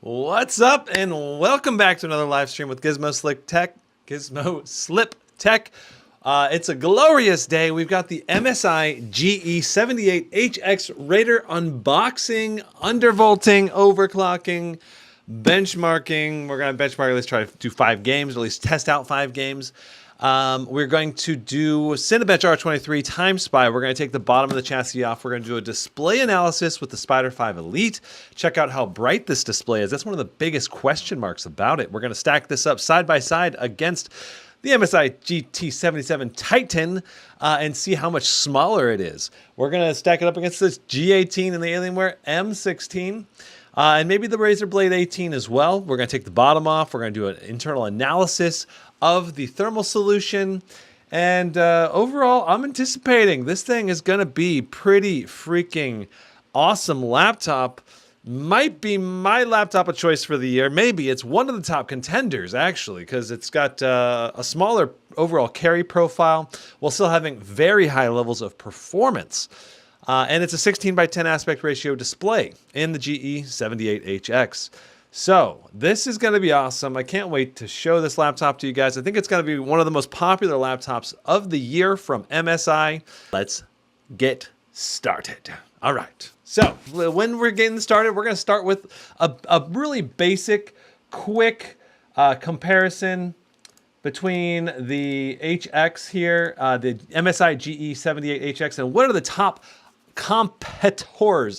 What's up, and welcome back to another live stream with Gizmo Slip Tech. It's a glorious day. We've got the MSI GE78HX Raider unboxing, undervolting, overclocking, benchmarking. We're going to benchmark, at least try to do 5 games, or at least test out 5 games. We're going to do Cinebench R23 Timespy. We're going to take the bottom of the chassis off. We're going to do a display analysis with the Spyder 5 Elite. Check out how bright this display is. That's one of the biggest question marks about it. We're going to stack this up side by side against the MSI GT77 Titan and see how much smaller it is. We're going to stack it up against this G18 and the Alienware M16. And maybe the Razer Blade 18 as well. We're going to take the bottom off. We're going to do an internal analysis of the thermal solution. And overall, I'm anticipating this thing is going to be pretty freaking awesome laptop. Might be my laptop of choice for the year. Maybe it's one of the top contenders, actually, because it's got a smaller overall carry profile while still having very high levels of performance. And it's a 16:10 aspect ratio display in the GE78HX. So this is going to be awesome. I can't wait to show this laptop to you guys. I think it's going to be one of the most popular laptops of the year from MSI. Let's get started. All right. So when we're getting started, we're going to start with a really basic, quick comparison between the HX here, the MSI GE78HX, and what are the top competitors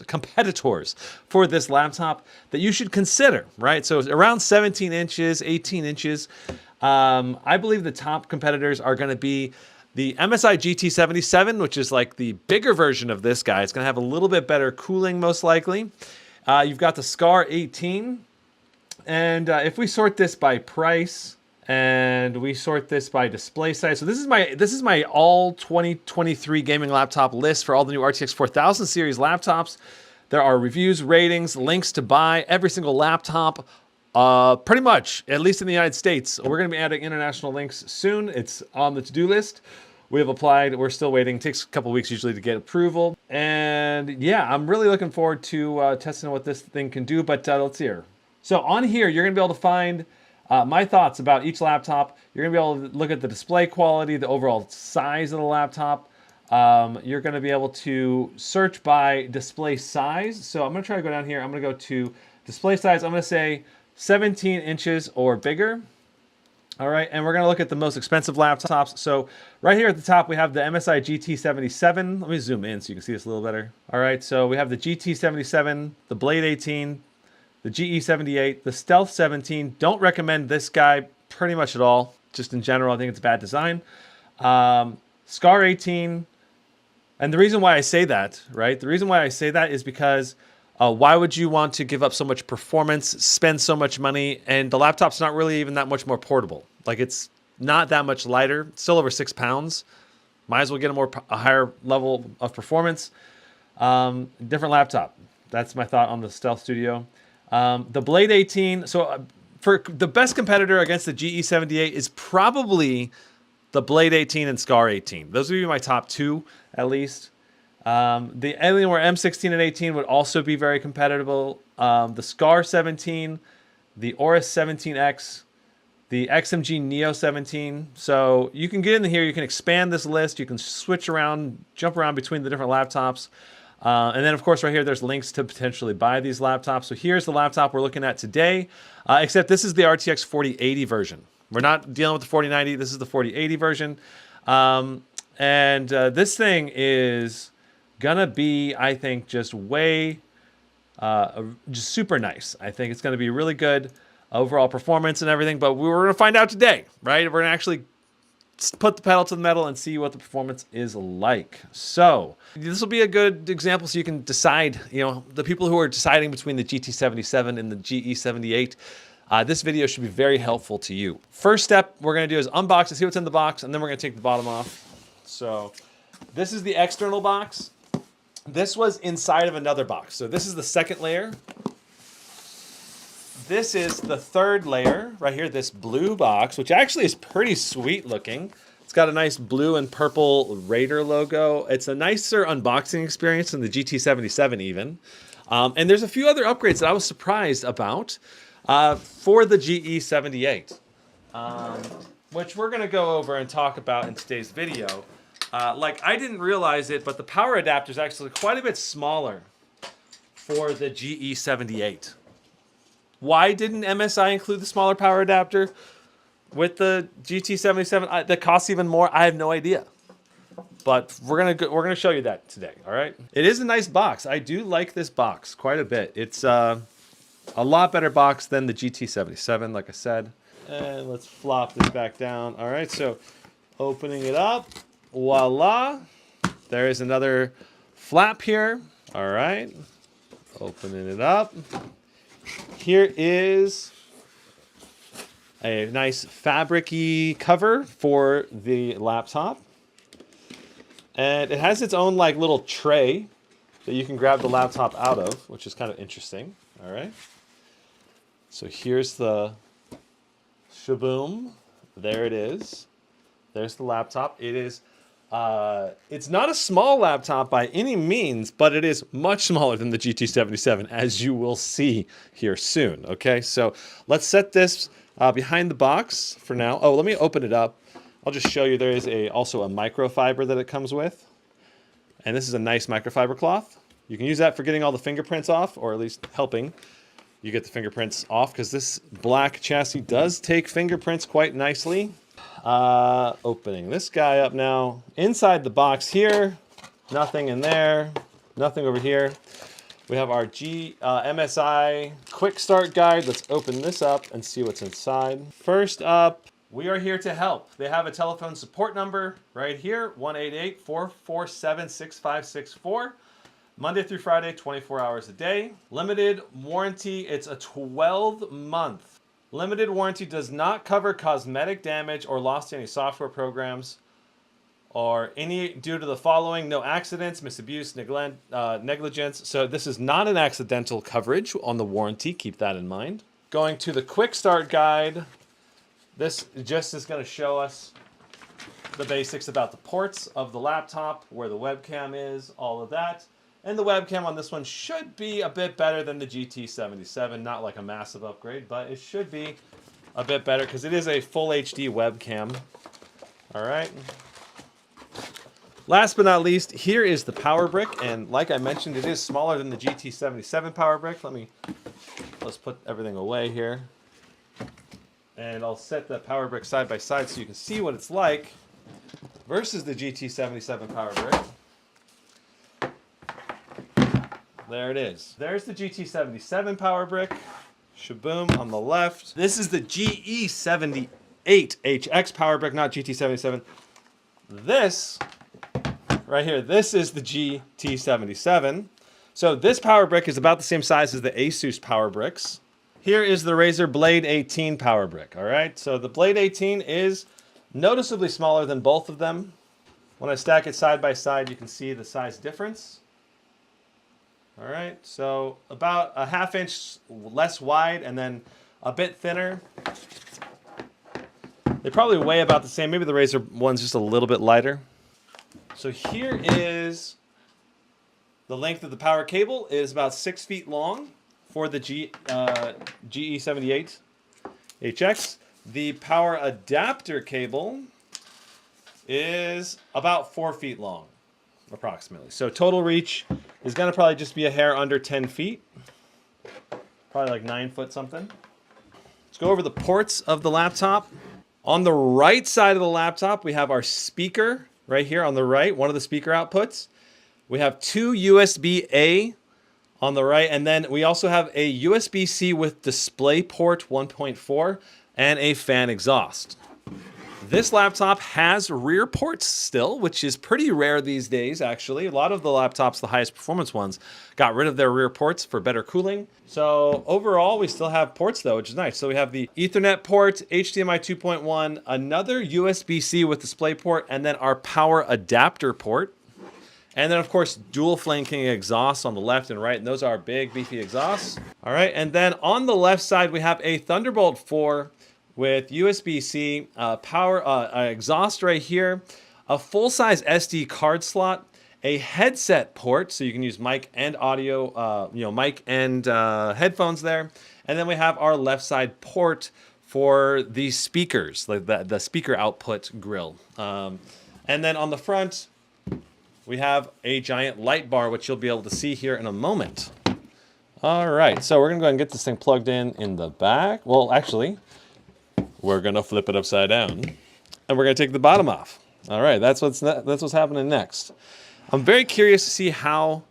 for this laptop that you should consider, right? So it's around 17 inches, 18 inches. I believe the top competitors are going to be the MSI GT77, which is like the bigger version of this guy. It's going to have a little bit better cooling, most likely. You've got the Scar 18. And if we sort this by price, and we sort this by display size. So this is my all 2023 gaming laptop list for all the new RTX 4000 series laptops. There are reviews, ratings, links to buy every single laptop, pretty much, at least in the United States. We're going to be adding international links soon. It's on the to-do list. We have applied. We're still waiting. It takes a couple weeks usually to get approval. And yeah, I'm really looking forward to testing what this thing can do. But let's see here. So on here, you're going to be able to find my thoughts about each laptop. You're going to be able to look at the display quality, the overall size of the laptop. You're going to be able to search by display size. So I'm going to try to go down here. I'm going to go to display size. I'm going to say 17 inches or bigger. All right, and we're going to look at the most expensive laptops. So right here at the top, we have the MSI GT77. Let me zoom in so you can see this a little better. All right, so we have the GT77, the Blade 18, the GE78, the Stealth 17. Don't recommend this guy pretty much at all. Just in general, I think it's a bad design. Scar 18. And the reason why I say that, right? The reason why I say that is because why would you want to give up so much performance, spend so much money, and the laptop's not really even that much more portable. Like, it's not that much lighter. It's still over 6 pounds. Might as well get a higher level of performance. Different laptop. That's my thought on the Stealth Studio. The Blade 18, so for the best competitor against the GE78 is probably the Blade 18 and Scar 18. Those would be my top 2, at least. The Alienware M16 and 18 would also be very competitive. The Scar 17, the Aorus 17X, the XMG Neo 17. So you can get in here, you can expand this list, you can switch around, jump around between the different laptops. And then, of course, right here, there's links to potentially buy these laptops. So here's the laptop we're looking at today, except this is the RTX 4080 version. We're not dealing with the 4090. This is the 4080 version. This thing is going to be, I think, just just super nice. I think it's going to be really good overall performance and everything. But we're going to find out today, right? We're going to actually put the pedal to the metal and see what the performance is like. So this will be a good example so you can decide, the people who are deciding between the GT77 and the GE78, this video should be very helpful to you. First step we're going to do is unbox and see what's in the box, and then we're going to take the bottom off. So this is the external box. This was inside of another box. So this is the second layer. This is the third layer right here, this blue box, which actually is pretty sweet looking. It's got a nice blue and purple Raider logo. It's a nicer unboxing experience than the GT77 even. And there's a few other upgrades that I was surprised about for the GE78, which we're going to go over and talk about in today's video. Like, I didn't realize it, but the power adapter is actually quite a bit smaller for the GE78. Why didn't MSI include the smaller power adapter with the GT77 that costs even more? I have no idea. But we're gonna show you that today, all right? It is a nice box. I do like this box quite a bit. It's a lot better box than the GT77, like I said. And let's flop this back down. All right, so opening it up, voila. There is another flap here. All right, opening it up. Here is a nice fabric-y cover for the laptop. And it has its own like little tray that you can grab the laptop out of, which is kind of interesting. All right. So here's the shaboom. There it is. There's the laptop. It is, it's not a small laptop by any means, but it is much smaller than the GT77, as you will see here soon. Okay, so let's set this behind the box for now. Oh, let me open it up. I'll just show you there is also a microfiber that it comes with. And this is a nice microfiber cloth. You can use that for getting all the fingerprints off, or at least helping you get the fingerprints off, because this black chassis does take fingerprints quite nicely. Opening this guy up now. Inside the box here, nothing in there, nothing over here. We have our MSI quick start guide. Let's open this up and see what's inside. First up, we are here to help. They have a telephone support number right here, 1-888-447-6564. Monday through Friday, 24 hours a day. Limited warranty, it's a 12-month. Limited warranty does not cover cosmetic damage or loss to any software programs or any due to the following: no accidents, misabuse, negligence. So this is not an accidental coverage on the warranty. Keep that in mind. Going to the quick start guide. This just is going to show us the basics about the ports of the laptop, where the webcam is, all of that. And the webcam on this one should be a bit better than the GT77. Not like a massive upgrade, but it should be a bit better because it is a full HD webcam. All right. Last but not least, here is the power brick. And like I mentioned, it is smaller than the GT77 power brick. Let's put everything away here. And I'll set the power brick side by side so you can see what it's like versus the GT77 power brick. There it is. There's the GT77 power brick. Shaboom on the left. This is the GE78HX power brick, not GT77. This right here, this is the GT77. So this power brick is about the same size as the Asus power bricks. Here is the Razer Blade 18 power brick, all right? So the Blade 18 is noticeably smaller than both of them. When I stack it side by side, you can see the size difference. All right, so about a ½ inch less wide and then a bit thinner. They probably weigh about the same. Maybe the Razer one's just a little bit lighter. So here is the length of the power cable. It is about 6 feet long for the GE78HX. The power adapter cable is about 4 feet long, approximately. So total reach is going to probably just be a hair under 10 feet. Probably like 9 foot something. Let's go over the ports of the laptop. On the right side of the laptop, we have our speaker right here on the right, one of the speaker outputs. We have 2 USB-A on the right, and then we also have a USB-C with DisplayPort 1.4 and a fan exhaust. This laptop has rear ports still, which is pretty rare these days, actually. A lot of the laptops, the highest performance ones, got rid of their rear ports for better cooling. So overall, we still have ports though, which is nice. So we have the Ethernet port, HDMI 2.1, another USB-C with DisplayPort, and then our power adapter port. And then, of course, dual flanking exhausts on the left and right, and those are big, beefy exhausts. All right, and then on the left side, we have a Thunderbolt 4 with USB-C, power exhaust right here, a full-size SD card slot, a headset port, so you can use mic and audio, mic and headphones there. And then we have our left side port for the speakers, like the speaker output grill. And then on the front, we have a giant light bar, which you'll be able to see here in a moment. All right, so we're gonna go ahead and get this thing plugged in the back. Well, actually, we're gonna flip it upside down, and we're gonna take the bottom off. All right, that's what's happening next. I'm very curious to see how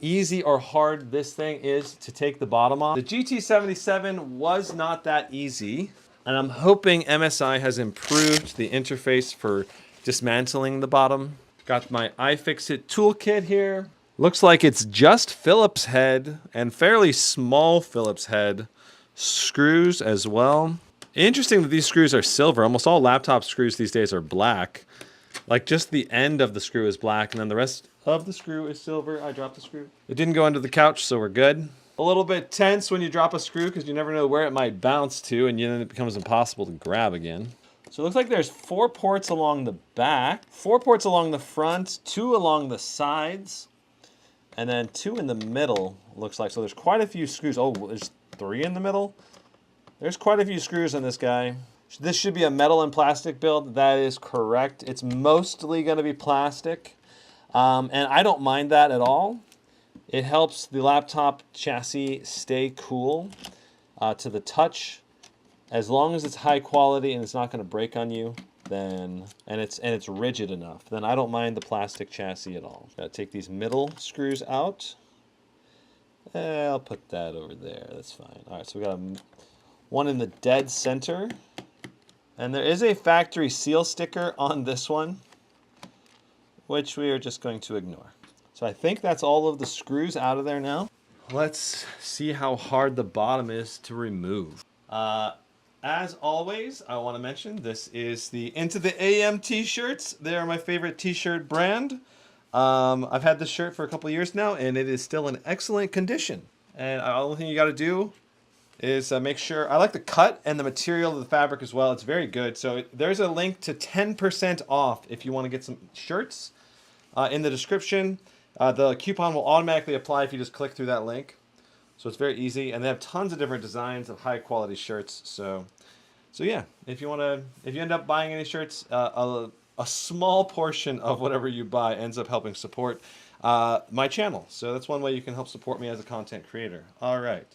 easy or hard this thing is to take the bottom off. The GT77 was not that easy, and I'm hoping MSI has improved the interface for dismantling the bottom. Got my iFixit toolkit here. Looks like it's just Phillips head and fairly small Phillips head screws as well. Interesting that these screws are silver. Almost all laptop screws these days are black. Like just the end of the screw is black and then the rest of the screw is silver. I dropped the screw. It didn't go under the couch, so we're good. A little bit tense when you drop a screw because you never know where it might bounce to, and then it becomes impossible to grab again. So it looks like there's 4 ports along the back, 4 ports along the front, 2 along the sides, and then 2 in the middle, looks like. So there's quite a few screws. Oh, there's 3 in the middle? There's quite a few screws in this guy. This should be a metal and plastic build. That is correct. It's mostly going to be plastic, and I don't mind that at all. It helps the laptop chassis stay cool to the touch. As long as it's high quality and it's not going to break on you, then and it's rigid enough, then I don't mind the plastic chassis at all. Got to take these middle screws out. I'll put that over there. That's fine. All right, so we got one in the dead center, and there is a factory seal sticker on this one, which we are just going to ignore. So I think that's all of the screws out of there now. Let's see how hard the bottom is to remove. As always, I want to mention this is the Into the AM t-shirts. They are my favorite t-shirt brand. I've had this shirt for a couple years now, and it is still in excellent condition. And the only thing you got to do is make sure, I like the cut and the material of the fabric as well. It's very good. So there's a link to 10% off if you want to get some shirts in the description. The coupon will automatically apply if you just click through that link. So it's very easy, and they have tons of different designs of high quality shirts. So yeah, if you end up buying any shirts, a small portion of whatever you buy ends up helping support my channel. So that's one way you can help support me as a content creator. All right.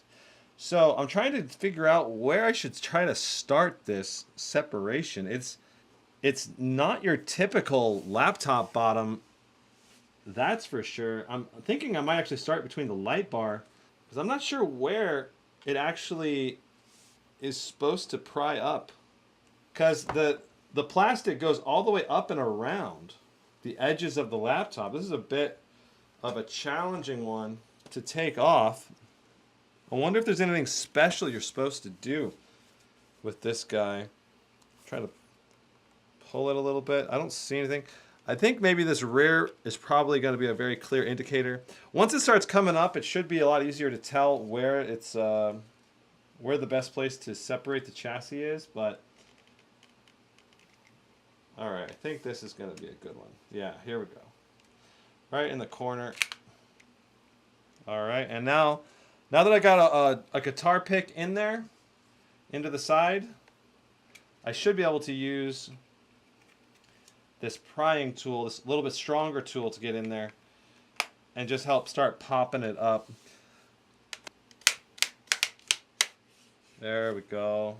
So I'm trying to figure out where I should try to start this separation. It's not your typical laptop bottom, that's for sure. I'm thinking I might actually start between the light bar, because I'm not sure where it actually is supposed to pry up. Because the plastic goes all the way up and around the edges of the laptop. This is a bit of a challenging one to take off. I wonder if there's anything special you're supposed to do with this guy. Try to pull it a little bit. I don't see anything. I think maybe this rear is probably going to be a very clear indicator. Once it starts coming up, it should be a lot easier to tell where it's where the best place to separate the chassis is. But all right, I think this is going to be a good one. Yeah, here we go. Right in the corner. All right, and now that I got a guitar pick in there, into the side, I should be able to use this prying tool, this little bit stronger tool, to get in there and just help start popping it up. There we go.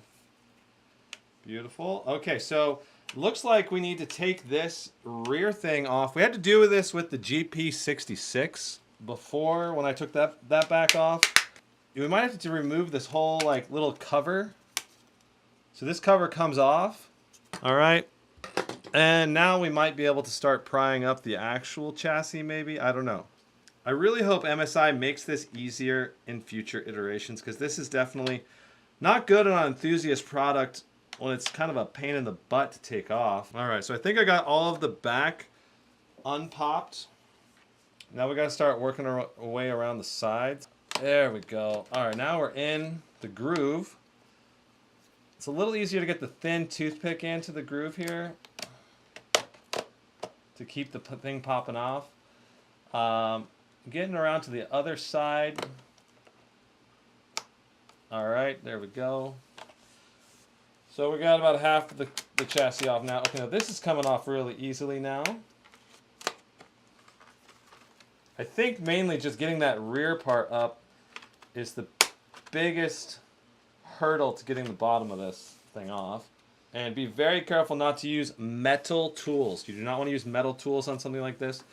Beautiful. Okay, so looks like we need to take this rear thing off. We had to do this with the GP66 before when I took that back off. We might have to remove this whole like little cover. So this cover comes off. All right. And now we might be able to start prying up the actual chassis, maybe. I don't know. I really hope MSI makes this easier in future iterations, because this is definitely not good on an enthusiast product when it's kind of a pain in the butt to take off. All right, so I think I got all of the back unpopped. Now we got to start working our way around the sides. There we go. All right, now we're in the groove. It's a little easier to get the thin toothpick into the groove here. to keep the thing popping off. Getting around to the other side. All right, there we go. So we got about half of the chassis off now. Okay, now this is coming off really easily now. I think mainly just getting that rear part up is the biggest hurdle to getting the bottom of this thing off. And be very careful not to use metal tools. You do not want to use metal tools on something like this.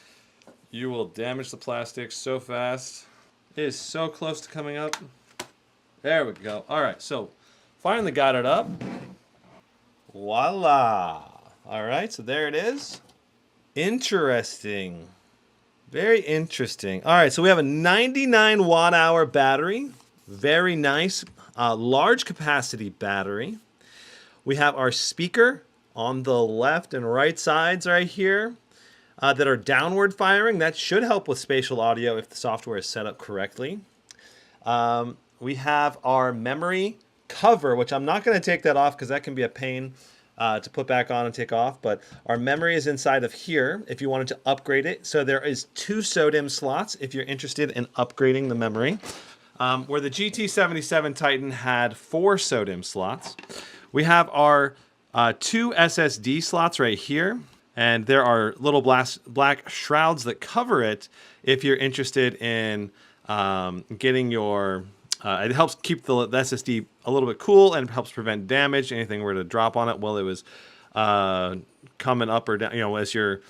You will damage the plastic so fast. It is so close to coming up. There we go. All right, so finally got it up. Voila. All right, so there it is. Interesting. Very interesting. All right, so we have a 99 watt-hour battery. Very nice. Large capacity battery. We have our speaker on the left and right sides right here that are downward firing. That should help with spatial audio if the software is set up correctly. We have our memory cover, which I'm not going to take that off because that can be a pain to put back on and take off. But our memory is inside of here if you wanted to upgrade it. So there is 2 SODIMM slots if you're interested in upgrading the memory. Where the GT77 Titan had 4 SODIMM slots. We have our 2 SSD slots right here. And there are little black shrouds that cover it if you're interested in getting your... it helps keep the SSD a little bit cool and helps prevent damage. Anything were to drop on it while it was coming up or down, you know, as you're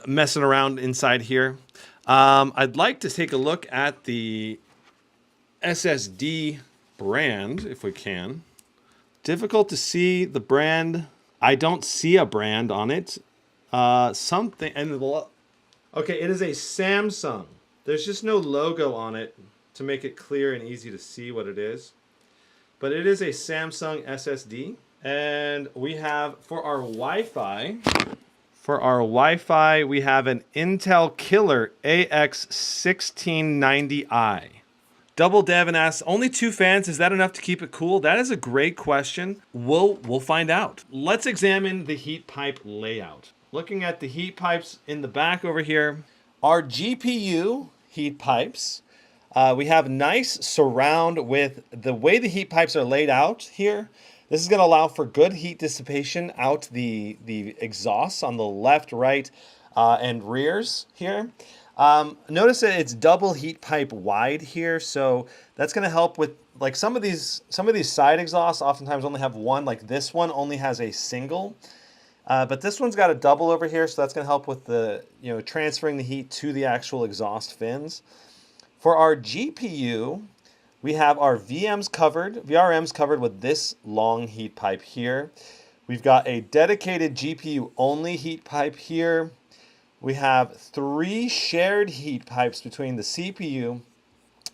messing around inside here. I'd like to take a look at the SSD brand, if we can. Difficult to see the brand. I don't see a brand on it. Something and okay, it is a Samsung. There's just no logo on it to make it clear and easy to see what it is. But it is a Samsung SSD. And we have for our Wi-Fi, we have an Intel Killer AX1690i. Double Devin asks, only 2 fans, is that enough to keep it cool? That is a great question. We'll find out. Let's examine the heat pipe layout. Looking at the heat pipes in the back over here, our GPU heat pipes, we have nice surround with the way the heat pipes are laid out here. This is going to allow for good heat dissipation out the exhausts on the left, right, and rears here. Notice that it's double heat pipe wide here, so that's going to help with like some of these side exhausts oftentimes only have one, like this one only has a single. But this one's got a double over here, so that's going to help with the, you know, transferring the heat to the actual exhaust fins. For our GPU, we have our VRMs covered with this long heat pipe here. We've got a dedicated GPU only heat pipe here. We have 3 shared heat pipes between the CPU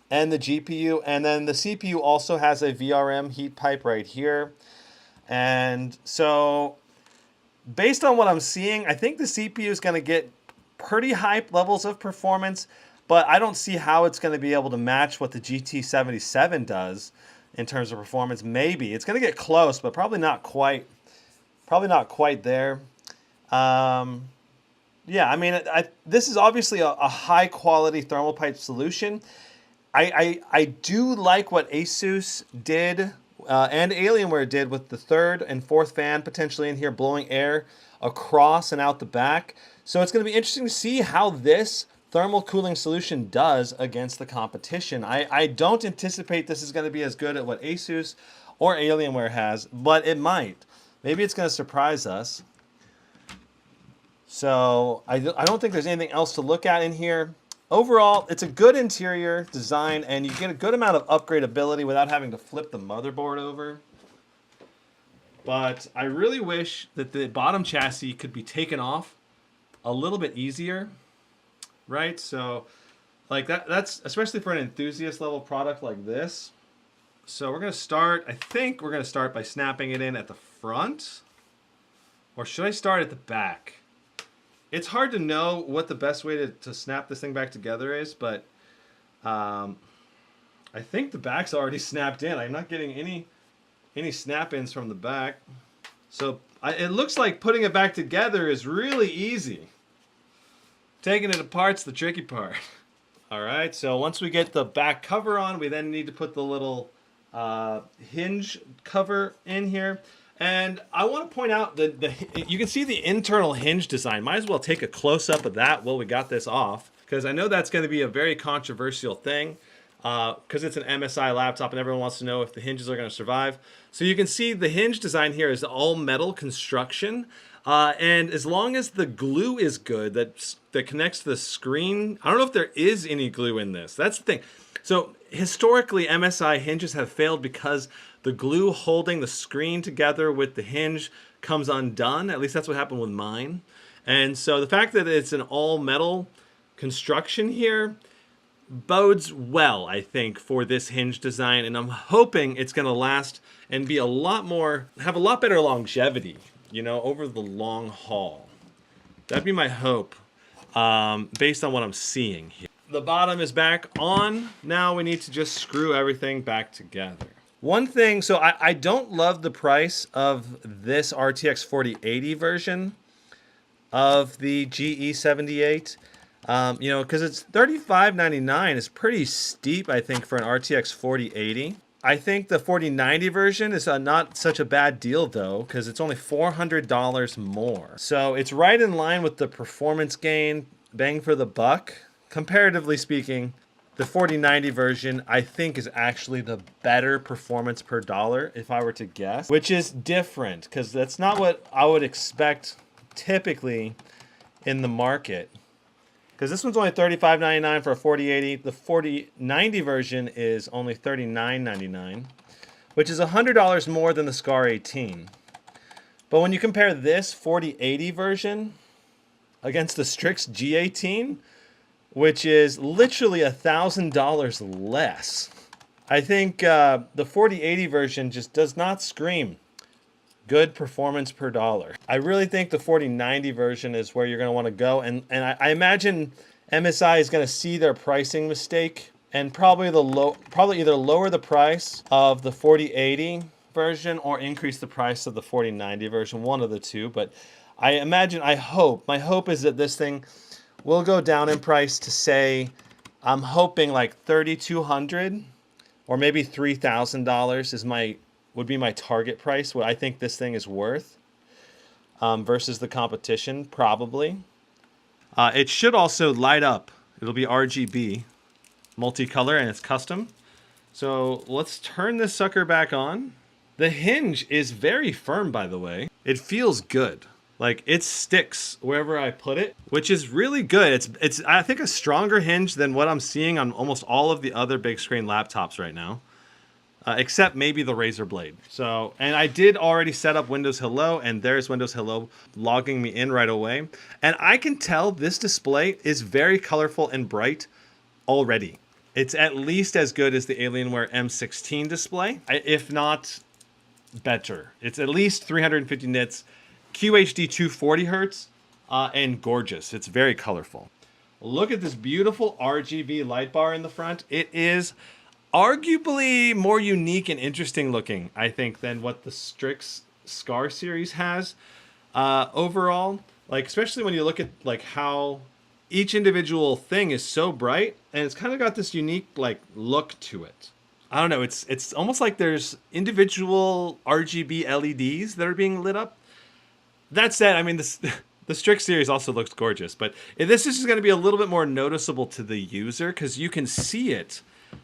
and the GPU, and then the CPU also has a VRM heat pipe right here. And so based on what I'm seeing, I think the CPU is going to get pretty high levels of performance, but I don't see how it's going to be able to match what the GT77 does in terms of performance. Maybe it's going to get close, but probably not quite there. Yeah, I mean, this is obviously a high quality thermal pipe solution. I do like what Asus did and Alienware did with the 3rd and 4th fan potentially in here blowing air across and out the back. So it's going to be interesting to see how this thermal cooling solution does against the competition. I don't anticipate this is going to be as good at what Asus or Alienware has, but it might. Maybe it's going to surprise us. So I don't think there's anything else to look at in here. Overall, it's a good interior design, and you get a good amount of upgradability without having to flip the motherboard over. But I really wish that the bottom chassis could be taken off a little bit easier, right? So like that's especially for an enthusiast level product like this. So we're going to start, I think we're going to start by snapping it in at the front. Or should I start at the back? It's hard to know what the best way to snap this thing back together is, but I think the back's already snapped in. I'm not getting any snap-ins from the back. So it looks like putting it back together is really easy. Taking it apart's the tricky part. All right, so once we get the back cover on, we then need to put the little hinge cover in here. And I want to point out that you can see the internal hinge design. Might as well take a close-up of that while we got this off, because I know that's going to be a very controversial thing, because it's an MSI laptop and everyone wants to know if the hinges are going to survive. So you can see the hinge design here is all metal construction. And as long as the glue is good that connects to the screen, I don't know if there is any glue in this. That's the thing. So historically, MSI hinges have failed because the glue holding the screen together with the hinge comes undone. At least that's what happened with mine. And so the fact that it's an all metal construction here bodes well, I think, for this hinge design. And I'm hoping it's going to last and be have a lot better longevity, you know, over the long haul. That'd be my hope, based on what I'm seeing here. The bottom is back on. Now we need to just screw everything back together. One thing, so I don't love the price of this RTX 4080 version of the GE78. You know, because it's $35.99 is pretty steep, I think, for an RTX 4080. I think the 4090 version is not such a bad deal, though, because it's only $400 more. So it's right in line with the performance gain, bang for the buck. Comparatively speaking, the 4090 version, I think, is actually the better performance per dollar, if I were to guess, which is different, because that's not what I would expect typically in the market. Because this one's only $35.99 for a 4080. The 4090 version is only $39.99, which is $100 more than the Scar 18. But when you compare this 4080 version against the Strix G18, which is literally $1,000 less, I think the 4080 version just does not scream good performance per dollar. I really think the 4090 version is where you're going to want to go. And I imagine MSI is going to see their pricing mistake and probably either lower the price of the 4080 version or increase the price of the 4090 version, one of the two. But my hope is that this thing will go down in price to, say, I'm hoping like $3,200 or maybe $3,000 would be my target price, what I think this thing is worth, versus the competition, probably. It should also light up. It'll be RGB, multicolor, and it's custom. So let's turn this sucker back on. The hinge is very firm, by the way. It feels good. Like, it sticks wherever I put it, which is really good. It's I think, a stronger hinge than what I'm seeing on almost all of the other big screen laptops right now. Except maybe the Razer Blade. So, and I did already set up Windows Hello, and there's Windows Hello logging me in right away. And I can tell this display is very colorful and bright already. It's at least as good as the Alienware M16 display, if not better. It's at least 350 nits, QHD 240 hertz, and gorgeous. It's very colorful. Look at this beautiful RGB light bar in the front. It is arguably more unique and interesting looking, I think, than what the Strix Scar series has overall. Like, especially when you look at like how each individual thing is so bright, and it's kind of got this unique like look to it. I don't know. It's almost like there's individual RGB LEDs that are being lit up. That said, I mean, the Strix series also looks gorgeous, but this is going to be a little bit more noticeable to the user because you can see it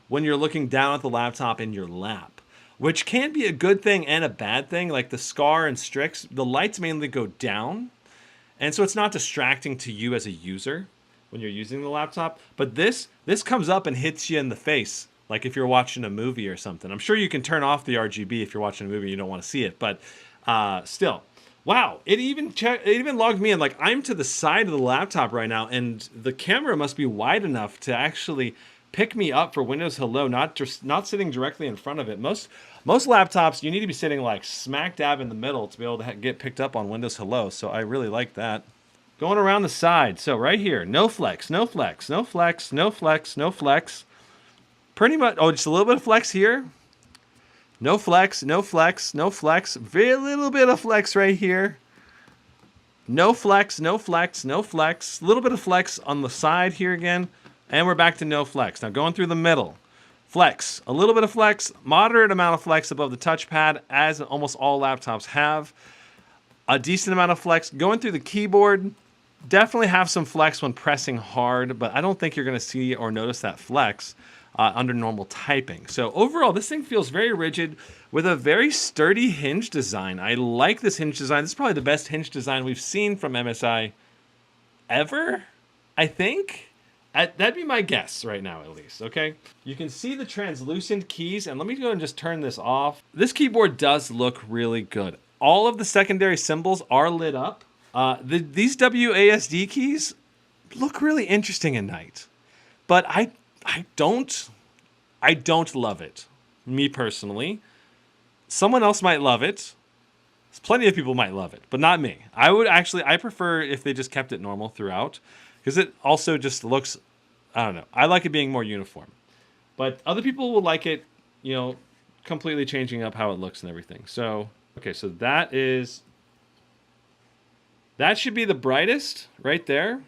when you're looking down at the laptop in your lap, which can be a good thing and a bad thing. Like the Scar and Strix, the lights mainly go down, and so it's not distracting to you as a user when you're using the laptop. But this comes up and hits you in the face, like if you're watching a movie or something. I'm sure you can turn off the RGB if you're watching a movie and you don't want to see it, but still. Wow, it even logged me in. Like, I'm to the side of the laptop right now, and the camera must be wide enough to actually pick me up for Windows Hello, not sitting directly in front of it. Most laptops, you need to be sitting like smack dab in the middle to be able to get picked up on Windows Hello, so I really like that. Going around the side, so right here, no flex, no flex, no flex, no flex, no flex. Pretty much, oh, just a little bit of flex here. No flex, no flex, no flex. Very little bit of flex right here. No flex, no flex, no flex. A little bit of flex on the side here again. And we're back to no flex. Now going through the middle. Flex, a little bit of flex, moderate amount of flex above the touchpad, as almost all laptops have. A decent amount of flex. Going through the keyboard, definitely have some flex when pressing hard, but I don't think you're going to see or notice that flex under normal typing. So overall, this thing feels very rigid with a very sturdy hinge design. I like this hinge design. This is probably the best hinge design we've seen from MSI ever, I think. That'd be my guess right now, at least, okay? You can see the translucent keys, and let me go and just turn this off. This keyboard does look really good. All of the secondary symbols are lit up. These WASD keys look really interesting at night, but I don't love it, me personally. Someone else might love it. Plenty of people might love it, but not me. I prefer if they just kept it normal throughout, because it also just looks, I don't know. I like it being more uniform. But other people will like it, you know, completely changing up how it looks and everything. So, okay, so that should be the brightest right there.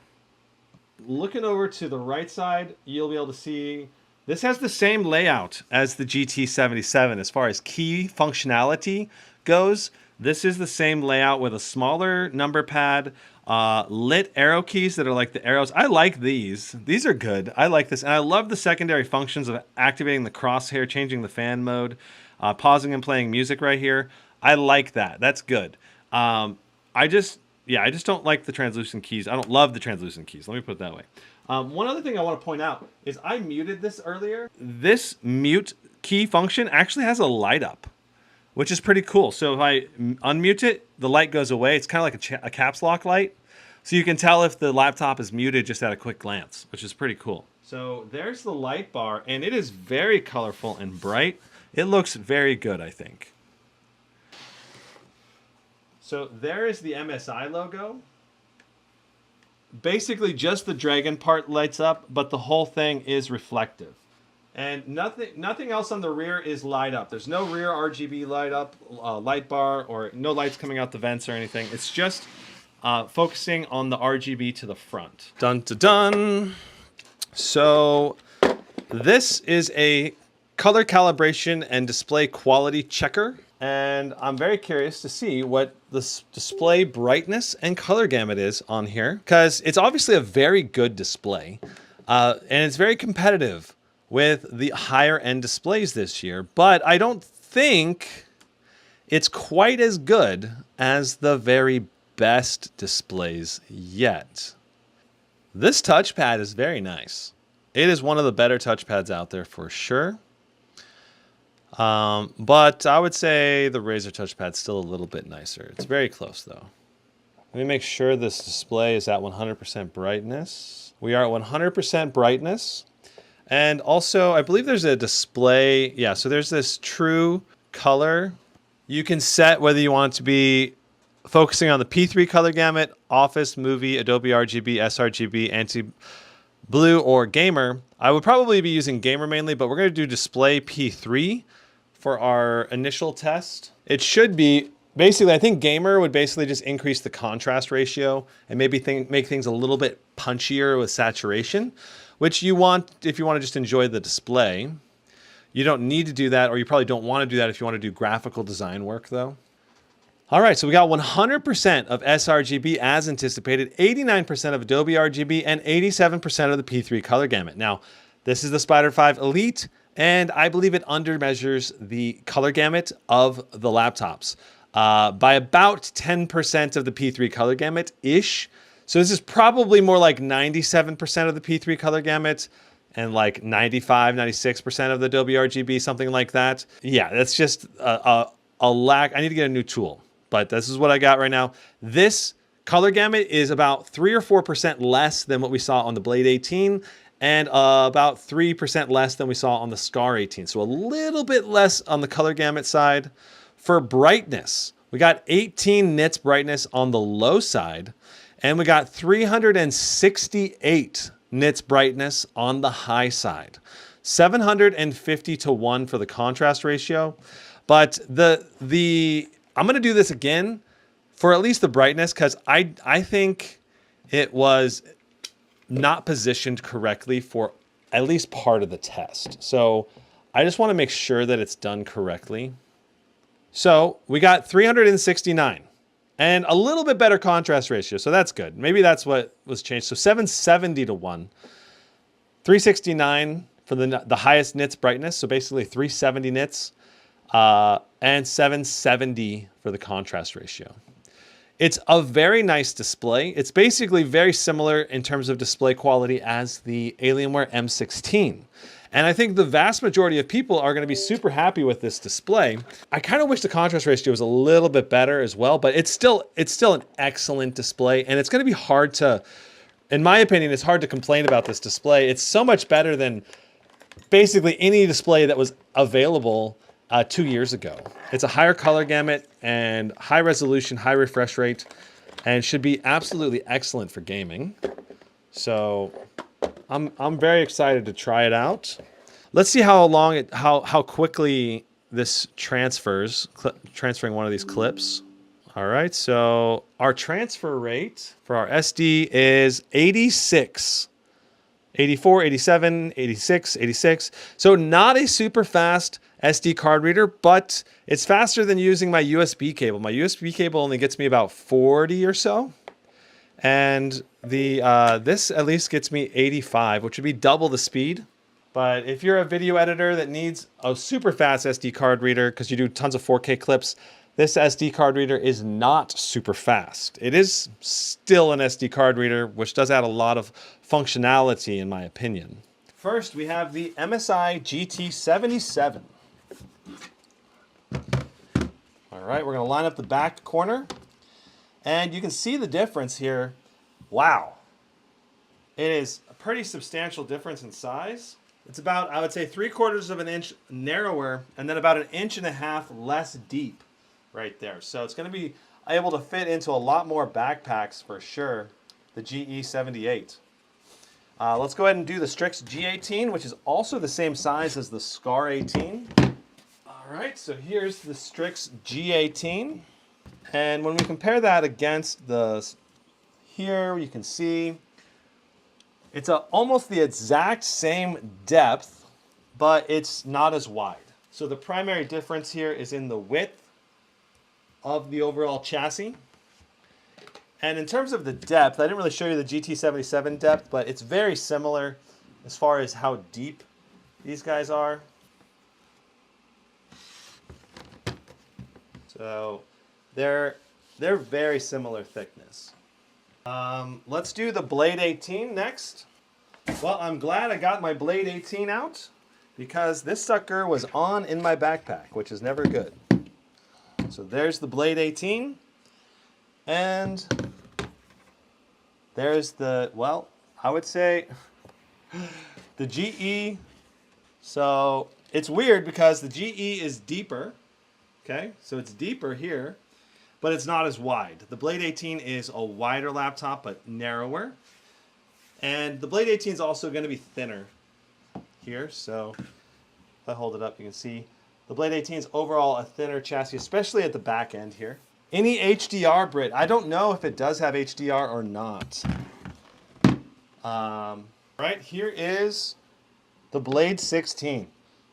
Looking over to the right side, you'll be able to see this has the same layout as the GT77 as far as key functionality goes. This is the same layout with a smaller number pad, lit arrow keys that are like the arrows. I like these. These are good. I like this. And I love the secondary functions of activating the crosshair, changing the fan mode, pausing and playing music right here. I like that. That's good. I just don't like the translucent keys. I don't love the translucent keys. Let me put it that way. One other thing I want to point out is I muted this earlier. This mute key function actually has a light up, which is pretty cool. So if I unmute it, the light goes away. It's kind of like a caps lock light. So you can tell if the laptop is muted just at a quick glance, which is pretty cool. So there's the light bar, and it is very colorful and bright. It looks very good, I think. So there is the MSI logo. Basically just the dragon part lights up, but the whole thing is reflective. And nothing else on the rear is light up. There's no rear RGB light up, light bar, or no lights coming out the vents or anything. It's just focusing on the RGB to the front. Dun dun dun. So this is a color calibration and display quality checker. And I'm very curious to see what the display brightness and color gamut is on here, because it's obviously a very good display, and it's very competitive with the higher end displays this year, but I don't think it's quite as good as the very best displays yet. This touchpad is very nice. It is one of the better touchpads out there for sure. But I would say the Razer touchpad's still a little bit nicer. It's very close though. Let me make sure this display is at 100% brightness. We are at 100% brightness. And also, I believe there's a display. Yeah, so there's this true color. You can set whether you want it to be focusing on the P3 color gamut, Office, Movie, Adobe RGB, sRGB, Anti-Blue, or Gamer. I would probably be using Gamer mainly, but we're going to do Display P3 for our initial test. It should be, basically, I think Gamer would basically just increase the contrast ratio and maybe make things a little bit punchier with saturation, which you want if you want to just enjoy the display. You don't need to do that, or you probably don't want to do that if you want to do graphical design work though. All right, so we got 100% of sRGB as anticipated, 89% of Adobe RGB, and 87% of the P3 color gamut. Now, this is the Spyder 5 Elite, and I believe it undermeasures the color gamut of the laptops by about 10% of the P3 color gamut-ish. So this is probably more like 97% of the P3 color gamut and like 95, 96% of the Adobe RGB, something like that. Yeah, that's just a lack. I need to get a new tool, but this is what I got right now. This color gamut is about 3 or 4% less than what we saw on the Blade 18, and about 3% less than we saw on the Scar 18. So a little bit less on the color gamut side. For brightness, we got 18 nits brightness on the low side, and we got 368 nits brightness on the high side. 750 to 1 for the contrast ratio. But I'm going to do this again for at least the brightness, because I think it was not positioned correctly for at least part of the test. So I just want to make sure that it's done correctly. So we got 369 and a little bit better contrast ratio. So that's good. Maybe that's what was changed. So 770 to 1, 369 for the highest nits brightness. So basically 370 nits and 770 for the contrast ratio. It's a very nice display. It's basically very similar in terms of display quality as the Alienware M16. And I think the vast majority of people are going to be super happy with this display. I kind of wish the contrast ratio was a little bit better as well, but it's still an excellent display, and it's going to be hard to, in my opinion, it's hard to complain about this display. It's so much better than basically any display that was available 2 years ago. It's a higher color gamut and high resolution, high refresh rate, and should be absolutely excellent for gaming. So I'm very excited to try it out. Let's see how long how quickly this transfers, transferring one of these clips. All right, so our transfer rate for our SD is 86. 84, 87, 86, 86. So not a super fast SD card reader, but it's faster than using my USB cable. My USB cable only gets me about 40 or so. And this at least gets me 85, which would be double the speed. But if you're a video editor that needs a super fast SD card reader because you do tons of 4K clips, this SD card reader is not super fast. It is still an SD card reader, which does add a lot of functionality in my opinion. First, we have the MSI GT77. All right, we're gonna line up the back corner. And you can see the difference here. Wow. It is a pretty substantial difference in size. It's about, I would say, 3/4 of an inch narrower and then about 1.5 inches less deep right there. So it's going to be able to fit into a lot more backpacks for sure, the GE78. Let's go ahead and do the Strix G18, which is also the same size as the Scar 18. All right, so here's the Strix G18. And when we compare that against the, here you can see it's almost the exact same depth, but it's not as wide. So the primary difference here is in the width of the overall chassis. And in terms of the depth, I didn't really show you the GT77 depth, but it's very similar as far as how deep these guys are. So they're very similar thickness. Let's do the Blade 18 next. Well, I'm glad I got my Blade 18 out because this sucker was on in my backpack, which is never good. So there's the Blade 18. And there's the, well, I would say the GE. So it's weird because the GE is deeper. Okay, so it's deeper here, but it's not as wide. The Blade 18 is a wider laptop, but narrower. And the Blade 18 is also going to be thinner here. So if I hold it up, you can see the Blade 18 is overall a thinner chassis, especially at the back end here. Any HDR Brit, I don't know if it does have HDR or not. Right, here is the Blade 16.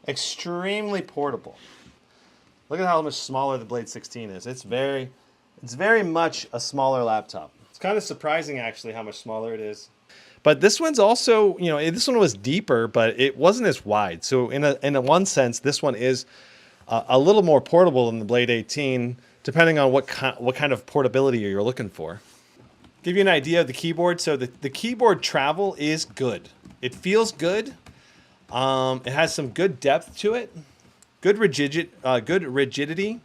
Extremely portable. Look at how much smaller the Blade 16 is. It's very much a smaller laptop. It's kind of surprising actually how much smaller it is. But this one's also, you know, this one was deeper, but it wasn't as wide. So in a one sense, this one is a little more portable than the Blade 18, depending on what kind of portability you're looking for. Give you an idea of the keyboard. So the keyboard travel is good. It feels good. It has some good depth to it. Good rigidity.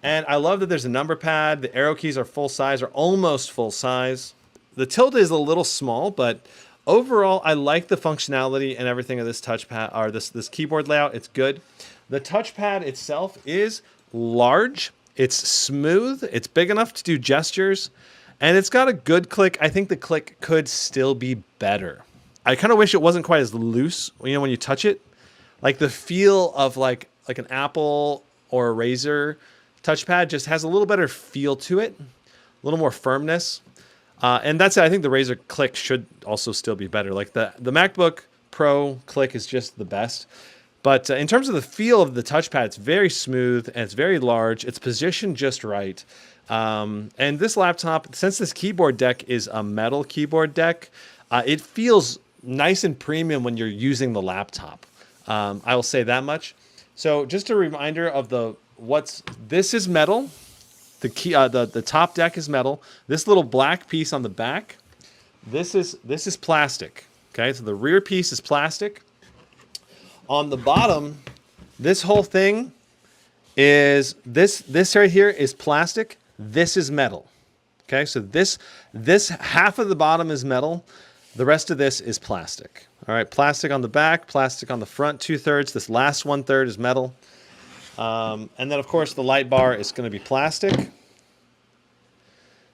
And I love that there's a number pad. The arrow keys are full size or almost full size. The tilde is a little small, but overall, I like the functionality and everything of this touchpad or this keyboard layout. It's good. The touchpad itself is large. It's smooth. It's big enough to do gestures, and it's got a good click. I think the click could still be better. I kind of wish it wasn't quite as loose. You know, when you touch it, like the feel of like an Apple or a Razer touchpad just has a little better feel to it, a little more firmness. And that's it. I think the Razer Click should also still be better. Like the MacBook Pro Click is just the best. But in terms of the feel of the touchpad, it's very smooth and it's very large. It's positioned just right. And this laptop, since this keyboard deck is a metal keyboard deck, it feels nice and premium when you're using the laptop. I will say that much. So just a reminder of this is metal. The top deck is metal. This little black piece on the back, this is plastic. Okay, so the rear piece is plastic. On the bottom, this whole thing is this right here is plastic. This is metal. Okay, so this half of the bottom is metal. The rest of this is plastic. All right, plastic on the back, plastic on the front, 2/3. This last 1/3 is metal. And then, of course, the light bar is going to be plastic.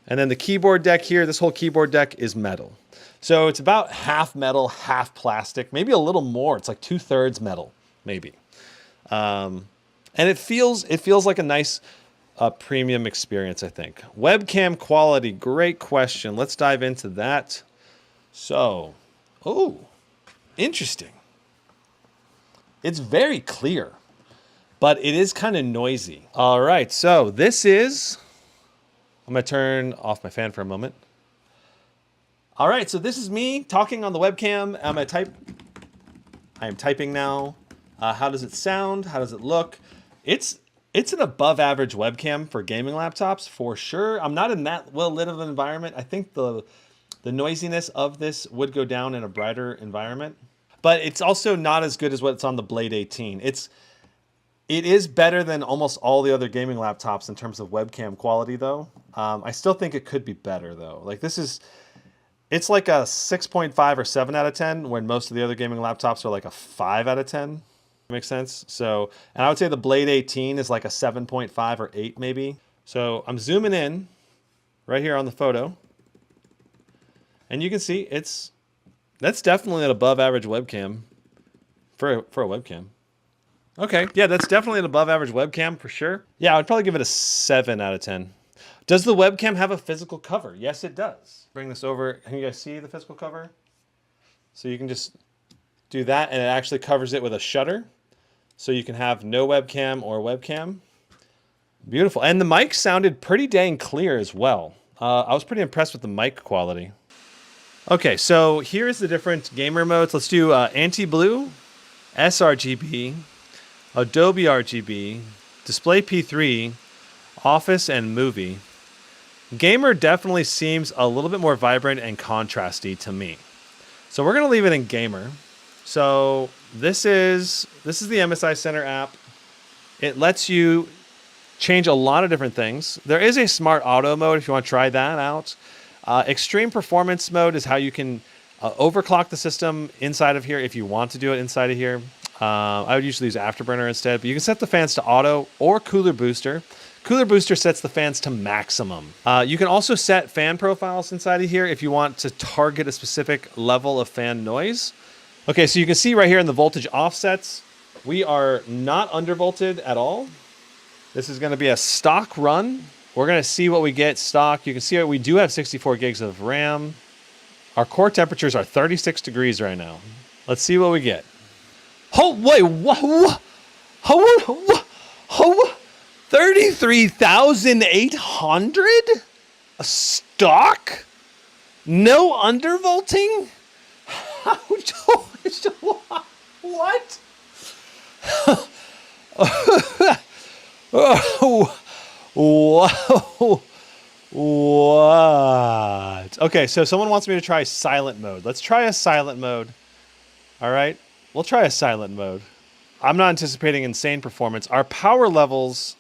And then the keyboard deck here, this whole keyboard deck is metal. So it's about half metal, half plastic, maybe a little more. It's like 2/3 metal, maybe. And it feels like a nice premium experience, I think. Webcam quality, great question. Let's dive into that. So, oh, interesting. It's very clear, but it is kind of noisy. All right, so this is, I'm gonna turn off my fan for a moment. All right, so this is me talking on the webcam. I'm gonna type. I am typing now. How does it sound? How does it look? It's an above average webcam for gaming laptops for sure. I'm not in that well lit of an environment. I think the noisiness of this would go down in a brighter environment, but it's also not as good as what's on the Blade 18. It is better than almost all the other gaming laptops in terms of webcam quality, though. I still think it could be better, though. Like it's like a 6.5 or 7 out of 10, when most of the other gaming laptops are like a 5 out of 10. Makes sense? So, and I would say the Blade 18 is like a 7.5 or 8 maybe. So I'm zooming in right here on the photo, and you can see that's definitely an above average webcam for a webcam. Okay, yeah, that's definitely an above average webcam for sure. Yeah, I would probably give it a 7 out of 10. Does the webcam have a physical cover? Yes, it does. Bring this over. Can you guys see the physical cover? So you can just do that, and it actually covers it with a shutter. So you can have no webcam or webcam. Beautiful. And the mic sounded pretty dang clear as well. I was pretty impressed with the mic quality. Okay, so here's the different gamer modes. Let's do anti-blue, sRGB, Adobe RGB, Display P3, Office, and Movie. Gamer definitely seems a little bit more vibrant and contrasty to me. So we're going to leave it in Gamer. So this is the MSI Center app. It lets you change a lot of different things. There is a smart auto mode if you want to try that out. Extreme performance mode is how you can overclock the system inside of here if you want to do it inside of here. I would usually use Afterburner instead, but you can set the fans to auto or cooler booster. Cooler booster sets the fans to maximum. You can also set fan profiles inside of here if you want to target a specific level of fan noise. Okay, so you can see right here in the voltage offsets, we are not undervolted at all. This is going to be a stock run. We're going to see what we get stock. You can see we do have 64 gigs of RAM. Our core temperatures are 36 degrees right now. Let's see what we get. Oh, wait, what? 33,800? A stock? No undervolting? What? Oh, whoa. What? Okay, so someone wants me to try silent mode. Let's try a silent mode. All right, we'll try a silent mode. I'm not anticipating insane performance. Our power levels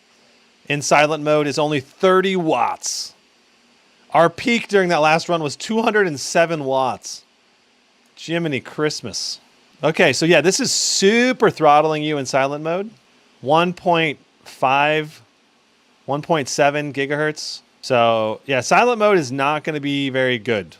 in silent mode is only 30 watts. Our peak during that last run was 207 watts. Jiminy Christmas. Okay, so yeah, this is super throttling you in silent mode. 1.5, 1.7 gigahertz. So yeah, silent mode is not going to be very good.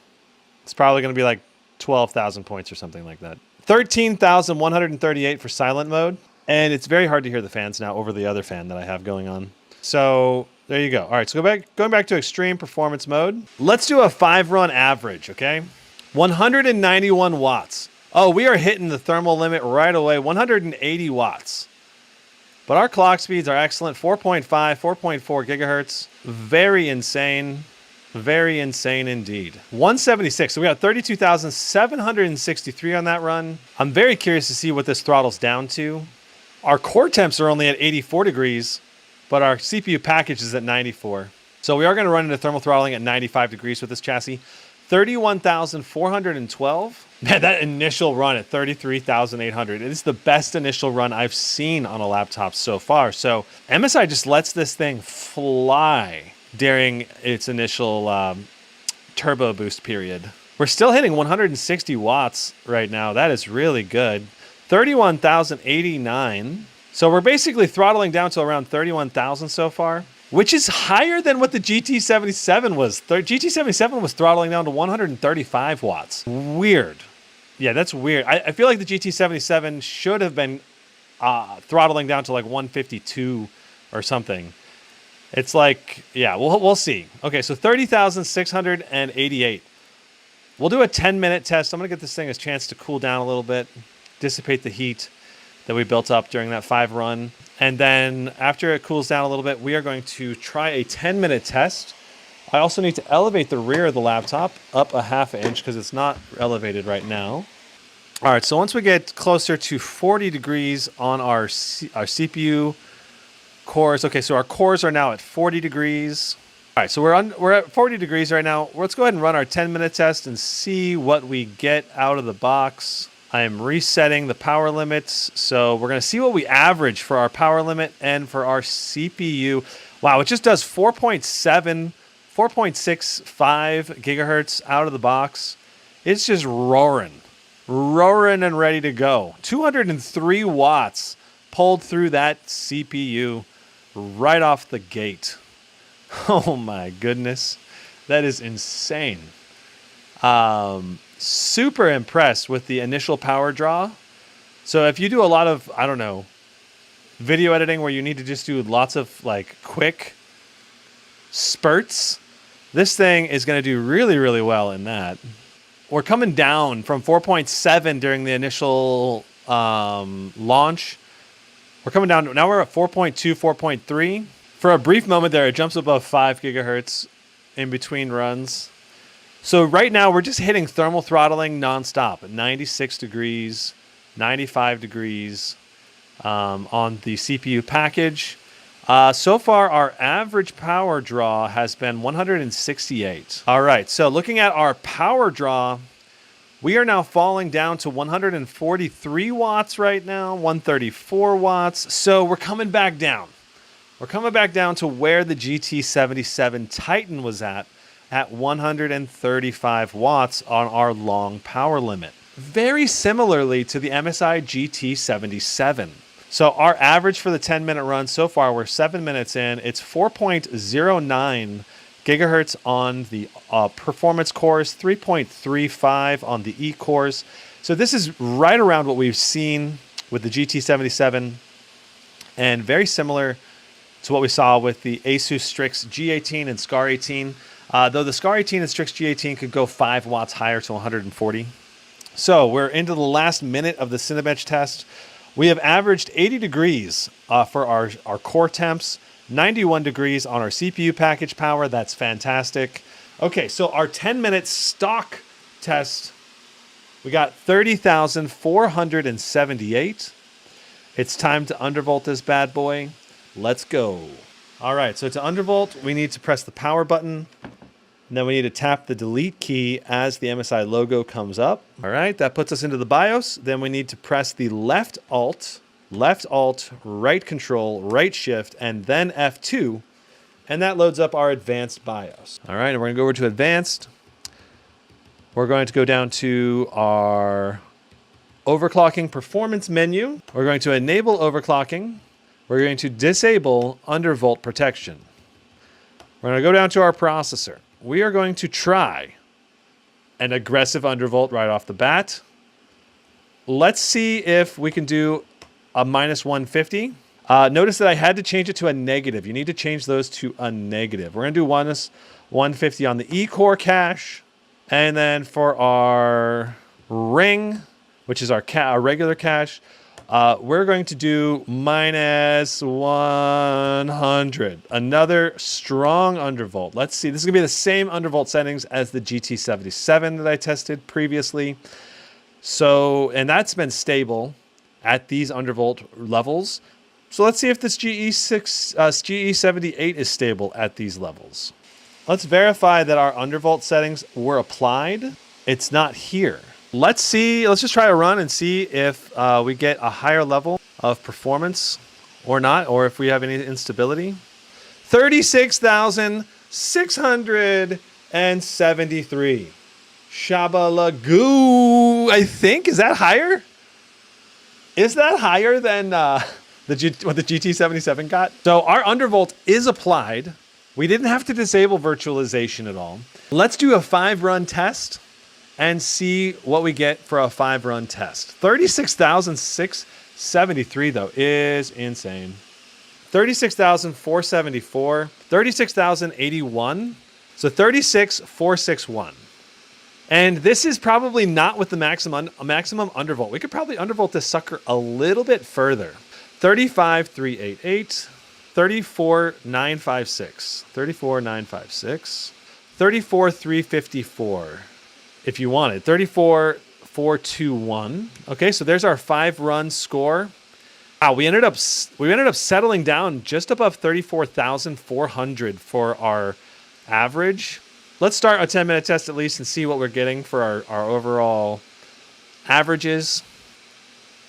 It's probably going to be like 12,000 points or something like that. 13,138 for silent mode. And it's very hard to hear the fans now over the other fan that I have going on. So there you go. All right, so going back to extreme performance mode. Let's do a 5-run average, okay? 191 watts. Oh, we are hitting the thermal limit right away, 180 watts. But our clock speeds are excellent, 4.5, 4.4 gigahertz. Very insane. Very insane indeed. 176, so we got 32,763 on that run. I'm very curious to see what this throttles down to. Our core temps are only at 84 degrees, but our CPU package is at 94. So we are going to run into thermal throttling at 95 degrees with this chassis. 31,412. Man, that initial run at 33,800. It is the best initial run I've seen on a laptop so far. So MSI just lets this thing fly during its initial turbo boost period. We're still hitting 160 watts right now. That is really good. 31,089. So we're basically throttling down to around 31,000 so far, which is higher than what the GT77 was. GT77 was throttling down to 135 watts. Weird. Yeah, that's weird. I feel like the GT77 should have been throttling down to like 152 or something. It's like, yeah, we'll see. Okay, so 30,688. We'll do a 10-minute test. I'm going to get this thing a chance to cool down a little bit, dissipate the heat that we built up during that 5 run. And then after it cools down a little bit, we are going to try a 10-minute test. I also need to elevate the rear of the laptop up a ½ inch because it's not elevated right now. All right, so once we get closer to 40 degrees on our CPU cores. Okay, so our cores are now at 40 degrees. All right, so we're at 40 degrees right now. Let's go ahead and run our 10-minute test and see what we get out of the box. I am resetting the power limits. So we're going to see what we average for our power limit and for our CPU. Wow, it just does 4.65 gigahertz out of the box. It's just roaring and ready to go. 203 watts pulled through that CPU right off the gate. Oh my goodness. That is insane. Super impressed with the initial power draw. So if you do a lot of, I don't know, video editing where you need to just do lots of like quick spurts, this thing is going to do really, really well in that. We're coming down from 4.7 during the initial launch. We're coming down. Now we're at 4.2, 4.3. For a brief moment there, it jumps above 5 gigahertz in between runs. So right now, we're just hitting thermal throttling nonstop at 96 degrees, 95 degrees on the CPU package. So far, our average power draw has been 168. All right, so looking at our power draw, we are now falling down to 143 watts right now, 134 watts. So we're coming back down. We're coming back down to where the GT77 Titan was at 135 watts on our long power limit. Very similarly to the MSI GT77. So our average for the 10-minute run so far, we're 7 minutes in. It's 4.09 gigahertz on the performance cores, 3.35 on the E cores. So this is right around what we've seen with the GT77 and very similar to what we saw with the Asus Strix G18 and SCAR 18. Though the SCAR 18 and Strix G18 could go 5 watts higher to 140. So we're into the last minute of the Cinebench test. We have averaged 80 degrees for our core temps, 91 degrees on our CPU package power. That's fantastic. Okay, so our 10-minute stock test, we got 30,478. It's time to undervolt this bad boy. Let's go. All right, so to undervolt, we need to press the power button. And then we need to tap the delete key as the MSI logo comes up. All right, that puts us into the BIOS. Then we need to press the left alt, right control, right shift, and then F2. And that loads up our advanced BIOS. All right, and we're gonna go over to advanced. We're going to go down to our overclocking performance menu. We're going to enable overclocking. We're going to disable undervolt protection. We're going to go down to our processor. We are going to try an aggressive undervolt right off the bat. Let's see if we can do a -150. Notice that I had to change it to a negative. You need to change those to a negative. We're going to do 150 on the E-core cache. And then for our ring, which is our regular cache, we're going to do minus 100. Another strong undervolt. Let's see. This is going to be the same undervolt settings as the GT77 that I tested previously. So, and that's been stable at these undervolt levels. So let's see if this GE78 is stable at these levels. Let's verify that our undervolt settings were applied. It's not here. Let's see. Let's just try a run and see if we get a higher level of performance or not, or if we have any instability. 36,673. Shabalagoo. I think. Is that higher? Is that higher than what the GT77 got? So our undervolt is applied. We didn't have to disable virtualization at all. Let's do a 5-run test and see what we get for a 5-run test. 36,673 though is insane. 36,474, 36,081, so 36,461. And this is probably not with the maximum undervolt. We could probably undervolt this sucker a little bit further. 35,388. 34,956, 34,956, 34,354 if you wanted, 34,421. Okay, so there's our 5-run score. Wow, we ended up settling down just above 34,400 for our average. Let's start a 10-minute test at least and see what we're getting for our overall averages.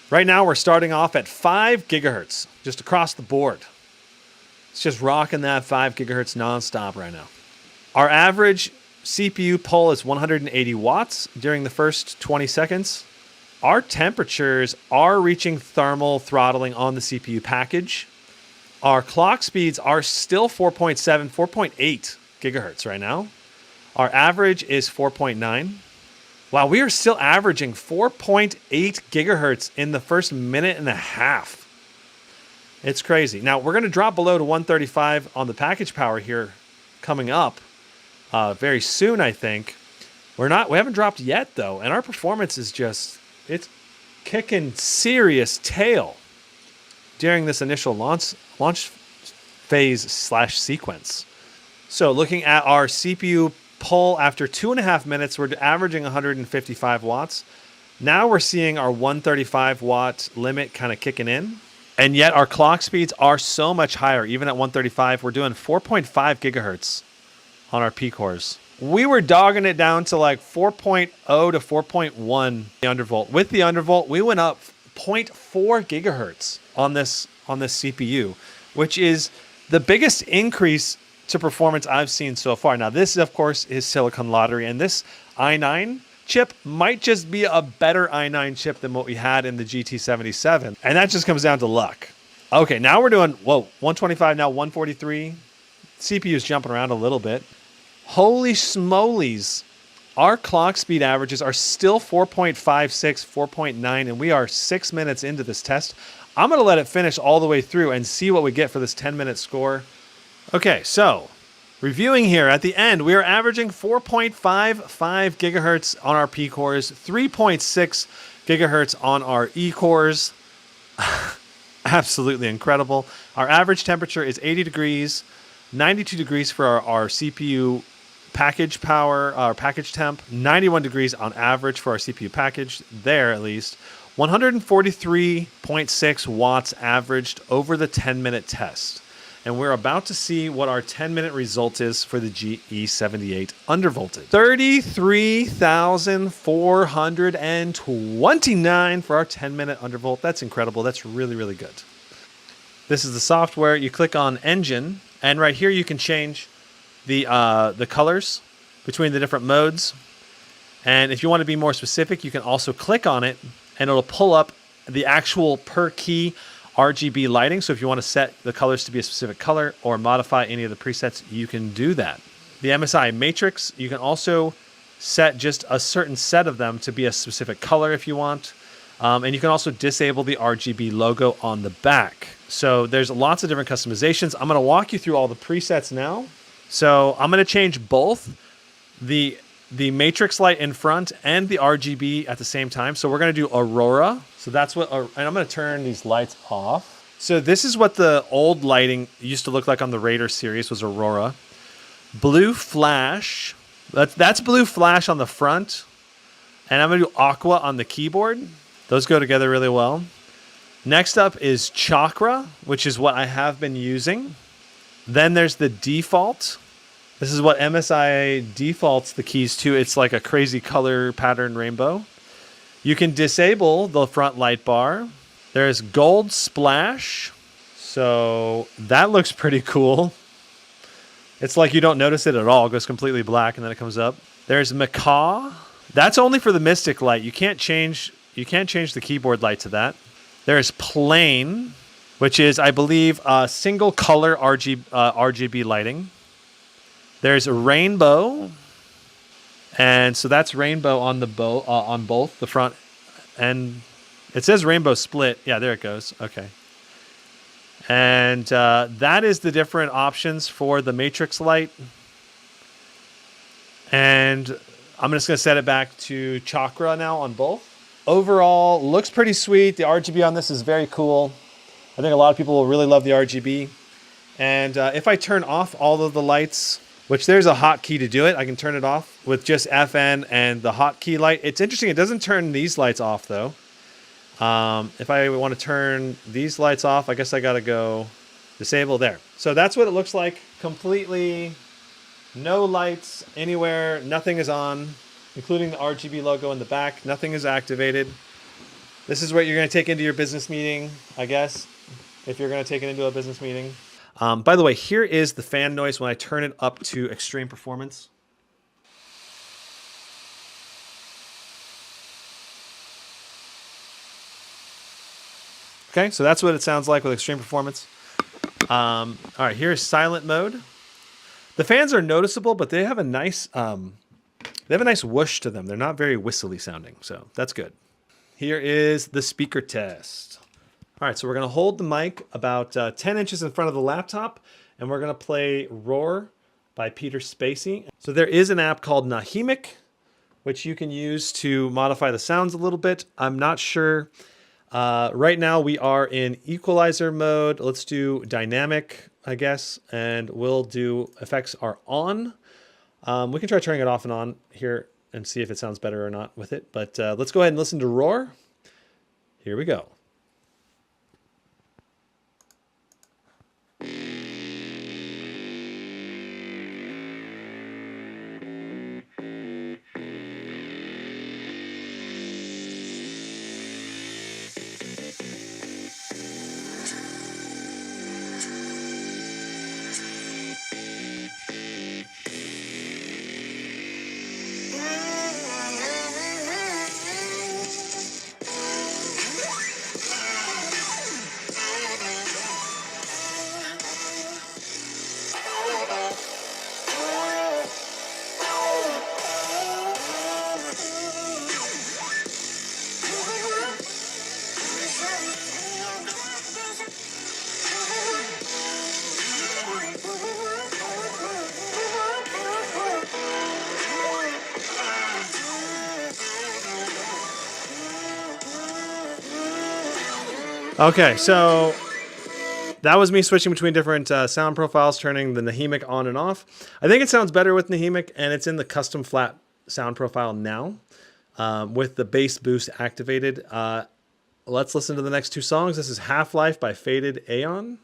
Right now we're starting off at 5 gigahertz just across the board. It's just rocking that 5 gigahertz nonstop right now. Our average CPU pull is 180 watts during the first 20 seconds. Our temperatures are reaching thermal throttling on the CPU package. Our clock speeds are still 4.7, 4.8 gigahertz right now. Our average is 4.9. Wow, we are still averaging 4.8 gigahertz in the first minute and a half. It's crazy. Now, we're going to drop below to 135 on the package power here coming up very soon, I think. We haven't dropped yet, though, and our performance is just, it's kicking serious tail during this initial launch phase / sequence. So looking at our CPU pull after 2.5 minutes, we're averaging 155 watts. Now we're seeing our 135 watt limit kind of kicking in. And yet our clock speeds are so much higher. Even at 135, we're doing 4.5 gigahertz on our P cores. We were dogging it down to like 4.0 to 4.1 the undervolt. With the undervolt, we went up 0.4 gigahertz on this CPU, which is the biggest increase to performance I've seen so far. Now, this, of course, is Silicon Lottery, and this i9 chip might just be a better i9 chip than what we had in the GT77. And that just comes down to luck. Okay, now we're doing, 125, now 143. CPU is jumping around a little bit. Holy smolies. Our clock speed averages are still 4.56, 4.9, and we are 6 minutes into this test. I'm going to let it finish all the way through and see what we get for this 10-minute score. Okay, so reviewing here, at the end, we are averaging 4.55 gigahertz on our P cores, 3.6 gigahertz on our E cores. Absolutely incredible. Our average temperature is 80 degrees, 92 degrees for our CPU package power, our package temp, 91 degrees on average for our CPU package, there at least. 143.6 watts averaged over the 10-minute test. And we're about to see what our 10-minute result is for the GE78 undervolted. 33,429 for our 10-minute undervolt. That's incredible. That's really, really good. This is the software. You click on Engine, and right here you can change the colors between the different modes. And if you want to be more specific, you can also click on it, and it'll pull up the actual per key RGB lighting. So if you want to set the colors to be a specific color or modify any of the presets, you can do that. The MSI matrix, you can also set just a certain set of them to be a specific color if you want. And you can also disable the RGB logo on the back. So there's lots of different customizations. I'm going to walk you through all the presets now. So I'm going to change both the matrix light in front and the RGB at the same time. So we're going to do Aurora. So that's what, and I'm going to turn these lights off. So this is what the old lighting used to look like on the Raider series, was Aurora. Blue Flash. That's Blue Flash on the front. And I'm going to do Aqua on the keyboard. Those go together really well. Next up is Chakra, which is what I have been using. Then there's the default. This is what MSI defaults the keys to. It's like a crazy color pattern rainbow. You can disable the front light bar. There's Gold Splash. So that looks pretty cool. It's like you don't notice it at all. It goes completely black and then it comes up. There's Macaw. That's only for the Mystic light. You can't change the keyboard light to that. There's Plain, which is, I believe, single color RGB lighting. There's Rainbow, and so that's Rainbow on the on both the front and it says Rainbow Split. Yeah, there it goes. Okay, and that is the different options for the matrix light. And I'm just going to set it back to Chakra now on both. Overall, looks pretty sweet. The RGB on this is very cool. I think a lot of people will really love the RGB. And if I turn off all of the lights, which there's a hotkey to do it, I can turn it off with just FN and the hotkey light. It's interesting, it doesn't turn these lights off though. If I want to turn these lights off, I guess I got to go disable there. So that's what it looks like. Completely no lights anywhere. Nothing is on, including the RGB logo in the back. Nothing is activated. This is what you're going to take into your business meeting, I guess, if you're going to take it into a business meeting. By the way, here is the fan noise when I turn it up to extreme performance. Okay, so that's what it sounds like with extreme performance. All right, here's silent mode. The fans are noticeable, but they have a nice whoosh to them. They're not very whistly sounding, so that's good. Here is the speaker test. All right, so we're going to hold the mic about 10 inches in front of the laptop, and we're going to play Roar by Peter Spacey. So there is an app called Nahimic, which you can use to modify the sounds a little bit. I'm not sure. Right now we are in equalizer mode. Let's do dynamic, I guess, and we'll do effects are on. We can try turning it off and on here and see if it sounds better or not with it. But let's go ahead and listen to Roar. Here we go. Okay, so that was me switching between different sound profiles, turning the Nahimic on and off. I think it sounds better with Nahimic, and it's in the custom flat sound profile now with the bass boost activated. Let's listen to the next two songs. This is Half-Life by Faded Aeon.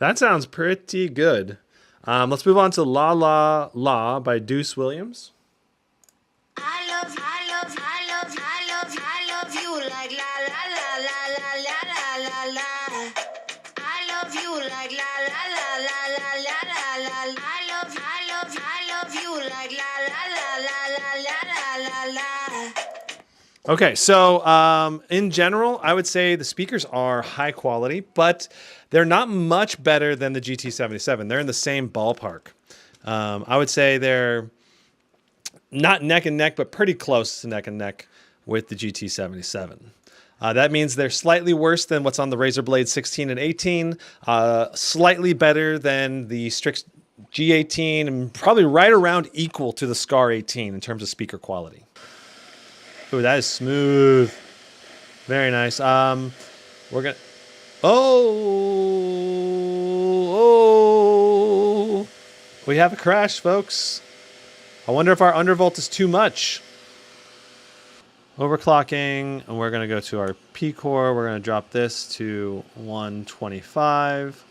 That sounds pretty good. Let's move on to La La La by Deuce Williams. I love love you like la la la la la la la la. I love you like la la la la la la la la. Okay, so in general, I would say the speakers are high quality, but they're not much better than the GT77. They're in the same ballpark. I would say they're not neck and neck, but pretty close to neck and neck with the GT77. That means they're slightly worse than what's on the Razer Blade 16 and 18, slightly better than the Strix G18, and probably right around equal to the Scar 18 in terms of speaker quality. Ooh, that is smooth. Very nice. We're gonna. Oh, we have a crash, folks. I wonder if our undervolt is too much. Overclocking, and we're gonna go to our P core. We're gonna drop this to 125.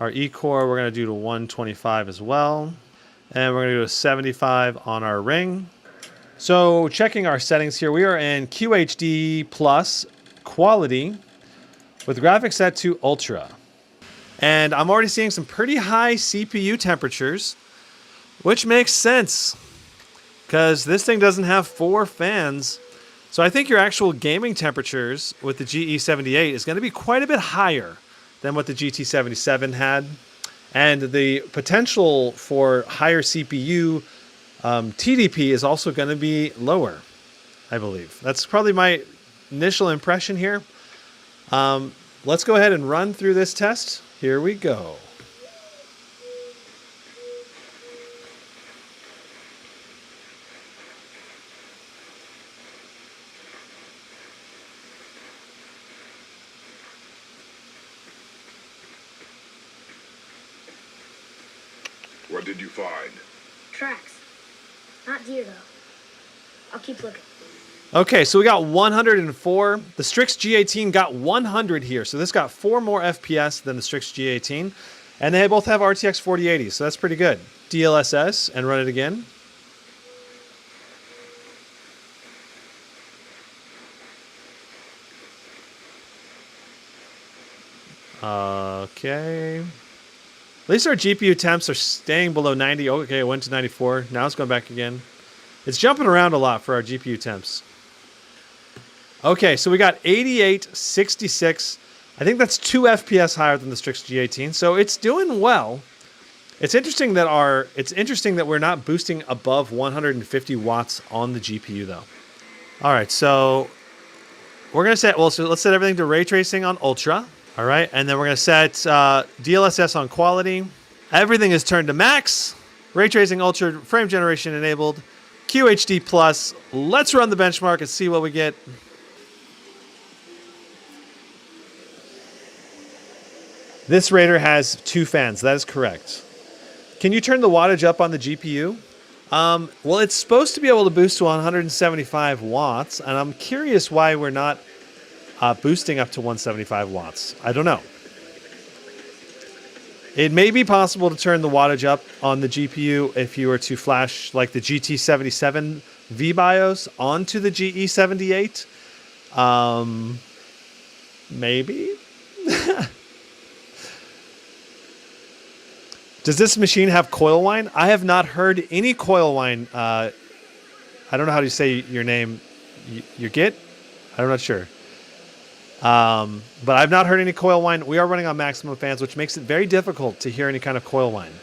Our E core, we're gonna do to 125 as well, and we're gonna do a 75 on our ring. So checking our settings here, we are in QHD plus quality with graphics set to ultra. And I'm already seeing some pretty high CPU temperatures, which makes sense because this thing doesn't have 4 fans. So I think your actual gaming temperatures with the GE78 is going to be quite a bit higher than what the GT77 had. And the potential for higher CPU TDP is also going to be lower, I believe. That's probably my initial impression here. Let's go ahead and run through this test. Here we go. What did you find? Tracks. Not deer, though. I'll keep looking. Okay, so we got 104. The Strix G18 got 100 here. So this got 4 more FPS than the Strix G18. And they both have RTX 4080, so that's pretty good. DLSS, and run it again. Okay. At least our GPU temps are staying below 90. Okay, it went to 94. Now it's going back again. It's jumping around a lot for our GPU temps. Okay, so we got 88, 66. I think that's 2 FPS higher than the Strix G18. So it's doing well. It's interesting that we're not boosting above 150 watts on the GPU though. All right, so we're gonna set. Well, so let's set everything to ray tracing on ultra. All right, and then we're gonna set DLSS on quality. Everything is turned to max. Ray tracing ultra, frame generation enabled. QHD plus. Let's run the benchmark and see what we get. This Raider has 2 fans. That is correct. Can you turn the wattage up on the GPU? Well, it's supposed to be able to boost to 175 watts, and I'm curious why we're not boosting up to 175 watts. I don't know. It may be possible to turn the wattage up on the GPU if you were to flash like the GT77 VBIOS onto the GE78. Maybe? Does this machine have coil whine? I have not heard any coil whine. I don't know how to say your name. You get? I'm not sure. But I've not heard any coil whine. We are running on maximum fans, which makes it very difficult to hear any kind of coil whine.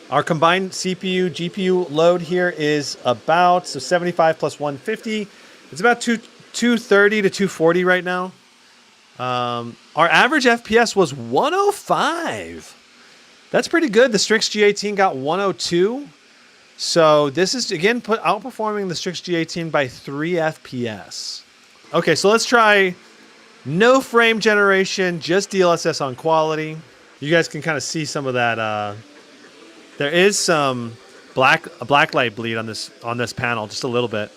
Our combined CPU, GPU load here is about, so 75 plus 150. It's about 230 to 240 right now. Our average FPS was 105. That's pretty good. The Strix G18 got 102. So this is, again, outperforming the Strix G18 by 3 FPS. Okay, so let's try no frame generation, just DLSS on quality. You guys can kind of see some of that. There is some blacklight bleed on this panel, just a little bit.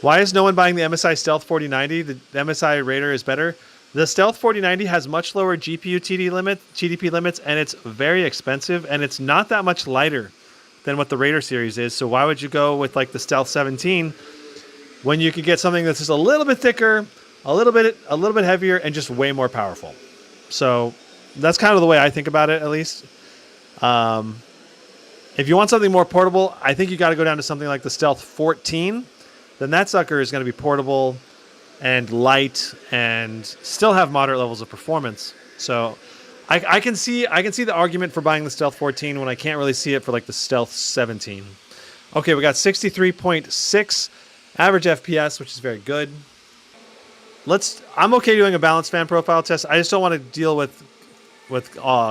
Why is no one buying the MSI Stealth 4090? The MSI Raider is better. The Stealth 4090 has much lower GPU TDP limits, and it's very expensive, and it's not that much lighter than what the Raider series is. So why would you go with like the Stealth 17 when you could get something that's just a little bit thicker, a little bit heavier, and just way more powerful? So that's kind of the way I think about it, at least. If you want something more portable, I think you got to go down to something like the Stealth 14. Then that sucker is going to be portable and light and still have moderate levels of performance. So I can see the argument for buying the Stealth 14 when I can't really see it for like the Stealth 17. Okay, we got 63.6 average FPS, which is very good. I'm okay doing a balanced fan profile test. I just don't want to deal with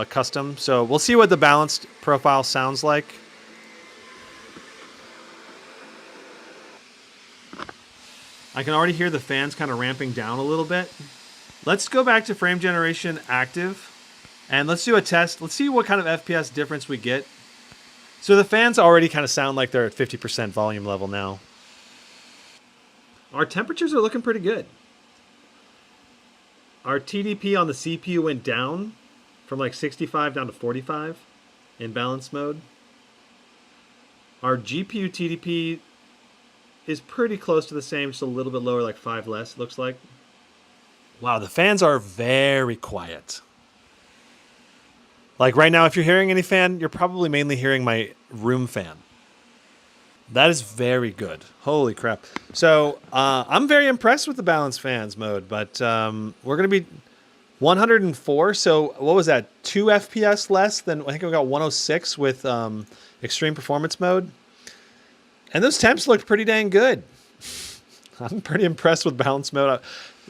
custom. So we'll see what the balanced profile sounds like. I can already hear the fans kind of ramping down a little bit. Let's go back to frame generation active and let's do a test. Let's see what kind of FPS difference we get. So the fans already kind of sound like they're at 50% volume level now. Our temperatures are looking pretty good. Our TDP on the CPU went down from like 65 down to 45 in balance mode. Our GPU TDP is pretty close to the same, just a little bit lower, like 5 less, it looks like. Wow, the fans are very quiet. Like right now, if you're hearing any fan, you're probably mainly hearing my room fan. That is very good. Holy crap. So I'm very impressed with the balanced fans mode, but we're going to be 104. So what was that? 2 FPS less than, I think we got 106 with extreme performance mode. And those temps looked pretty dang good. I'm pretty impressed with balance mode.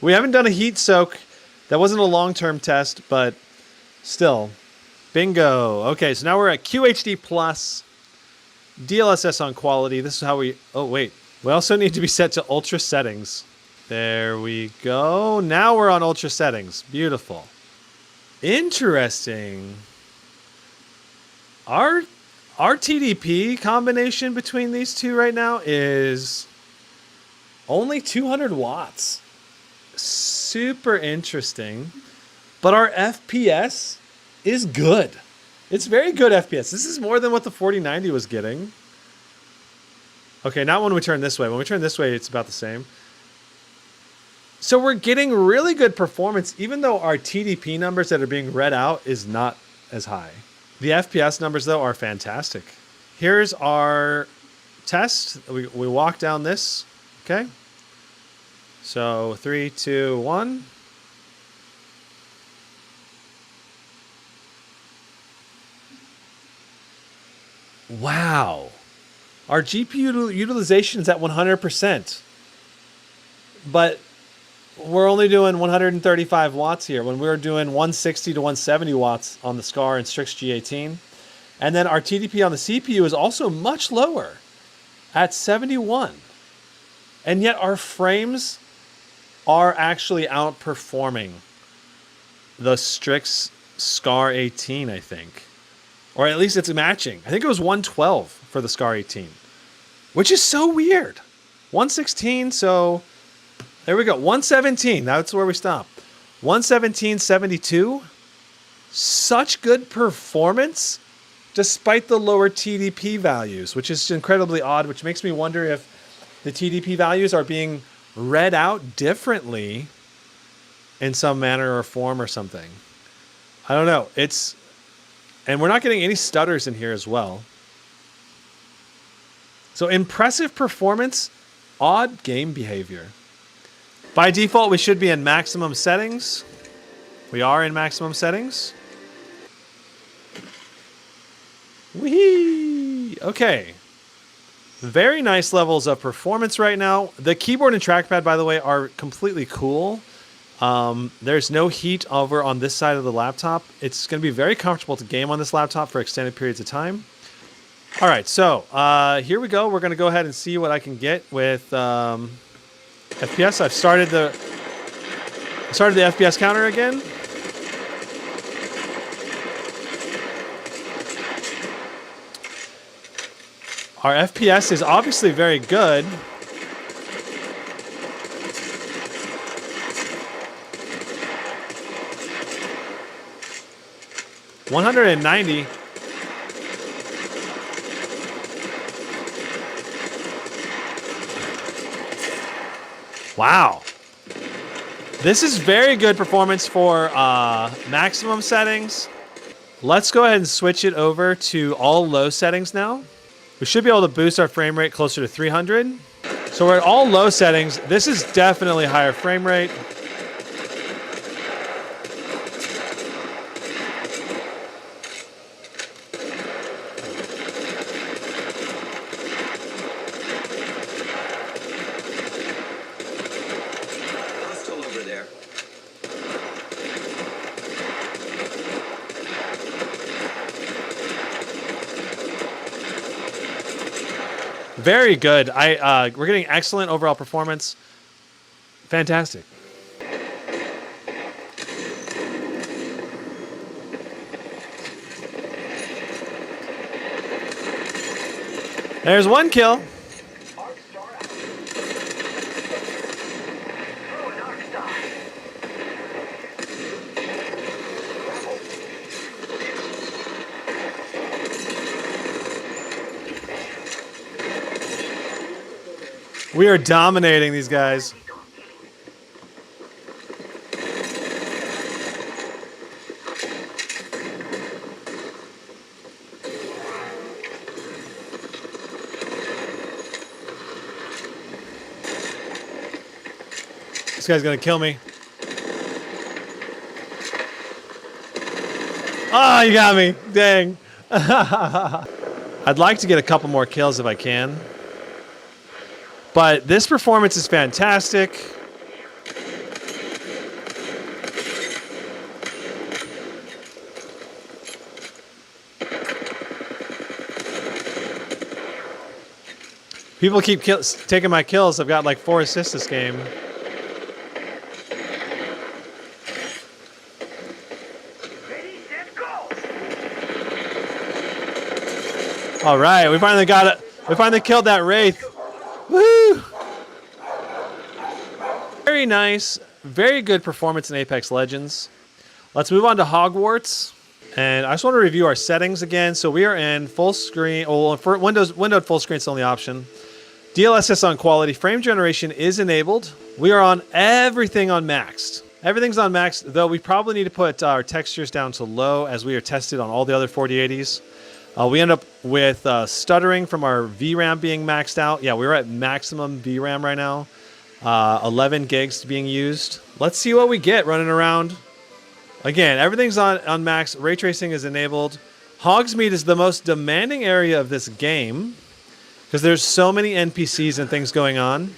We haven't done a heat soak. That wasn't a long-term test, but still. Bingo. Okay, so now we're at QHD+. DLSS on quality. This is how we... Oh, wait. We also need to be set to ultra settings. There we go. Now we're on ultra settings. Beautiful. Interesting. Our TDP combination between these two right now is only 200 watts. Super interesting. But our FPS is good. It's very good FPS. This is more than what the 4090 was getting. Okay, not when we turn this way. When we turn this way, it's about the same. So we're getting really good performance, even though our TDP numbers that are being read out is not as high. The FPS numbers, though, are fantastic. Here's our test. We walk down this. Okay. So 3, 2, 1. Wow. Our GPU utilization is at 100%. But we're only doing 135 watts here when we were doing 160 to 170 watts on the SCAR and Strix G18. And then our TDP on the CPU is also much lower at 71. And yet our frames are actually outperforming the Strix SCAR 18, I think. Or at least it's matching. I think it was 112 for the SCAR 18, which is so weird. 116, so there we go. 117, that's where we stop. 117.72. Such good performance despite the lower TDP values, which is incredibly odd, which makes me wonder if the TDP values are being read out differently in some manner or form or something. I don't know. And we're not getting any stutters in here as well. So impressive performance, odd game behavior. By default, we should be in maximum settings. We are in maximum settings. Whee! Okay. Very nice levels of performance right now. The keyboard and trackpad, by the way, are completely cool. There's no heat over on this side of the laptop. It's going to be very comfortable to game on this laptop for extended periods of time. All right, so here we go. We're going to go ahead and see what I can get with FPS. I've started the FPS counter again. Our FPS is obviously very good. $190. Wow. This is very good performance for maximum settings. Let's go ahead and switch it over to all low settings now. We should be able to boost our frame rate closer to 300. So we're at all low settings. This is definitely higher frame rate. Very good. We're getting excellent overall performance. Fantastic. There's one kill. We are dominating these guys. This guy's gonna kill me. Oh, you got me. Dang. I'd like to get a couple more kills if I can. But this performance is fantastic. People keep taking my kills. I've got like 4 assists this game. All right, we finally got it. We finally killed that Wraith. Woo! Very nice. Very good performance in Apex Legends. Let's move on to Hogwarts. And I just want to review our settings again. So we are in full screen. Well, for windowed full screen is the only option. DLSS on quality. Frame generation is enabled. We are on everything on maxed. Everything's on maxed, though we probably need to put our textures down to low as we are tested on all the other 4080s. We end up with stuttering from our VRAM being maxed out. Yeah, we're at maximum VRAM right now. 11 gigs being used. Let's see what we get running around. Again, everything's on max. Ray tracing is enabled. Hogsmeade is the most demanding area of this game because there's so many NPCs and things going on.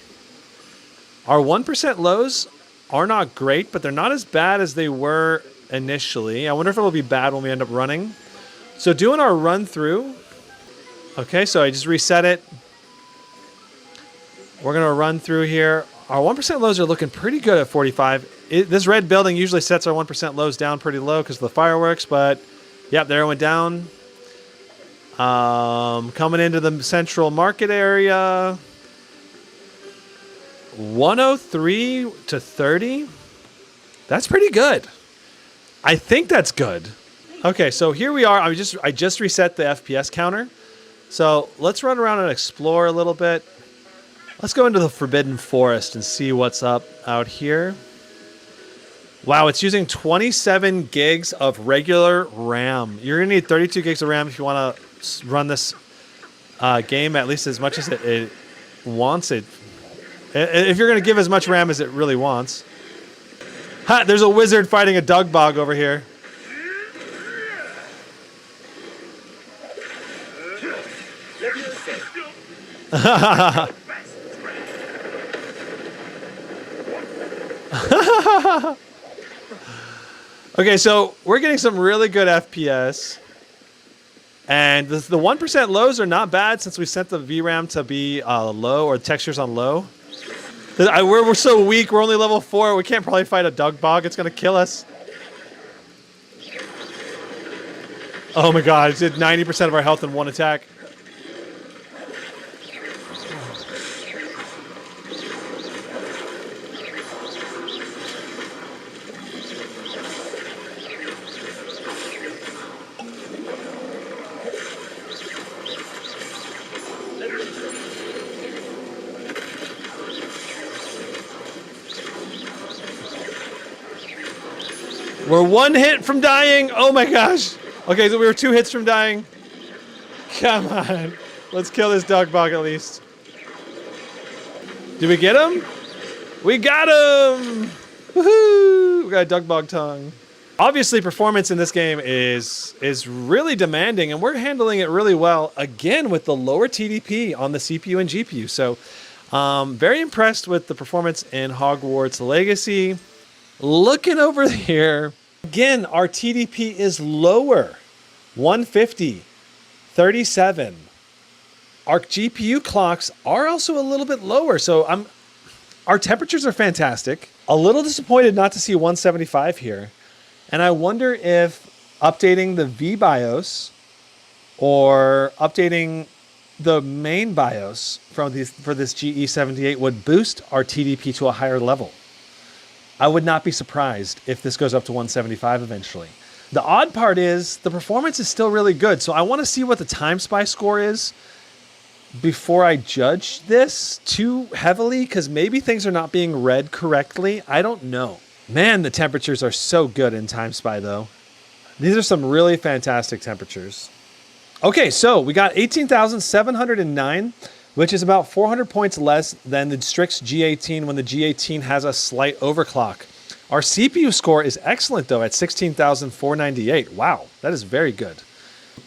Our 1% lows are not great, but they're not as bad as they were initially. I wonder if it'll be bad when we end up running. So doing our run through. Okay, so I just reset it. We're going to run through here. Our 1% lows are looking pretty good at 45. This red building usually sets our 1% lows down pretty low because of the fireworks, but yep, there it went down. Coming into the central market area. 103 to 30. That's pretty good. I think that's good. Okay, so here we are. I just reset the FPS counter. So let's run around and explore a little bit. Let's go into the Forbidden Forest and see what's up out here. Wow, it's using 27 gigs of regular RAM. You're going to need 32 gigs of RAM if you want to run this game at least as much as it wants it. If you're going to give as much RAM as it really wants. Ha, there's a wizard fighting a dug bog over here. Okay, so we're getting some really good FPS. And the 1% lows are not bad since we set the VRAM to be low, or textures on low. We're so weak, we're only level 4. We can't probably fight a dug bog. It's going to kill us. Oh my god, it did 90% of our health in one attack. We're 1 hit from dying. Oh my gosh. Okay, so we were 2 hits from dying. Come on. Let's kill this dog bog at least. Did we get him? We got him! Woohoo! We got a dog bog tongue. Obviously, performance in this game is really demanding, and we're handling it really well, again, with the lower TDP on the CPU and GPU. So, very impressed with the performance in Hogwarts Legacy. Looking over here, again, our TDP is lower. 150, 37. Our GPU clocks are also a little bit lower, so our temperatures are fantastic. A little disappointed not to see 175 here. And I wonder if updating the VBIOS or updating the main BIOS for this GE78 would boost our TDP to a higher level. I would not be surprised if this goes up to 175 eventually. The odd part is the performance is still really good. So I want to see what the Timespy score is before I judge this too heavily, because maybe things are not being read correctly. I don't know. Man, the temperatures are so good in Timespy though. These are some really fantastic temperatures. Okay, so we got 18,709, which is about 400 points less than the Strix G18 when the G18 has a slight overclock. Our CPU score is excellent though at 16,498. Wow, that is very good.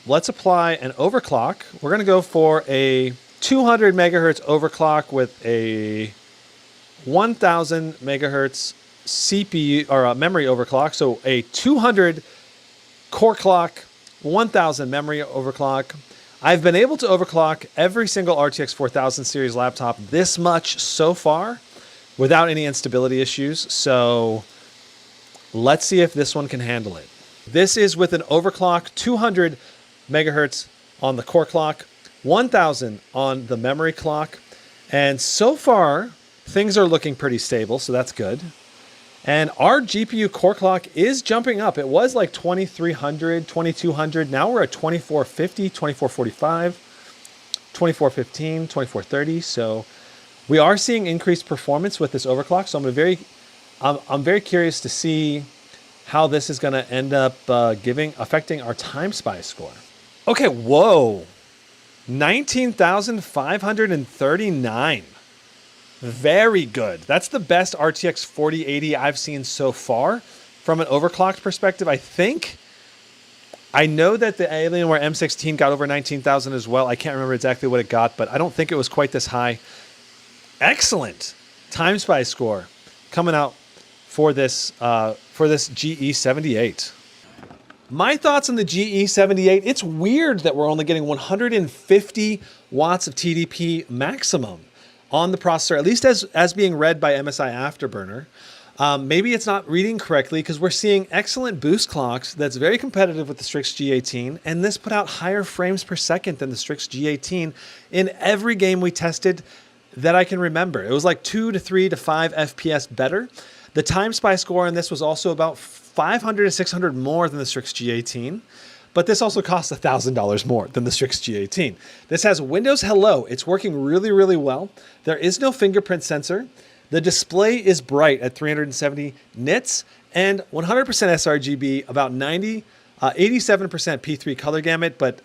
Let's apply an overclock. We're gonna go for a 200 megahertz overclock with a 1000 megahertz CPU or a memory overclock. So a 200 core clock, 1000 memory overclock. I've been able to overclock every single RTX 4000 series laptop this much so far without any instability issues. So let's see if this one can handle it. This is with an overclock, 200 megahertz on the core clock, 1000 on the memory clock. And so far, things are looking pretty stable, so that's good. And our GPU core clock is jumping up. It was like 2300, 2200. Now we're at 2450, 2445, 2415, 2430. So we are seeing increased performance with this overclock. So I'm very curious to see how this is going to end up affecting our Timespy score. Okay, whoa. 19,539. Very good. That's the best RTX 4080 I've seen so far from an overclocked perspective, I think. I know that the Alienware M16 got over 19,000 as well. I can't remember exactly what it got, but I don't think it was quite this high. Excellent Timespy score coming out for this GE78. My thoughts on the GE78, it's weird that we're only getting 150 watts of TDP maximum on the processor, at least as being read by MSI Afterburner. Maybe it's not reading correctly because we're seeing excellent boost clocks that's very competitive with the Strix G18, and this put out higher frames per second than the Strix G18 in every game we tested that I can remember. It was like 2 to 3 to 5 FPS better. The Timespy score on this was also about 500 to 600 more than the Strix G18. But this also costs $1,000 more than the Strix G18. This has Windows Hello. It's working really, really well. There is no fingerprint sensor. The display is bright at 370 nits and 100% sRGB, about 87% P3 color gamut. But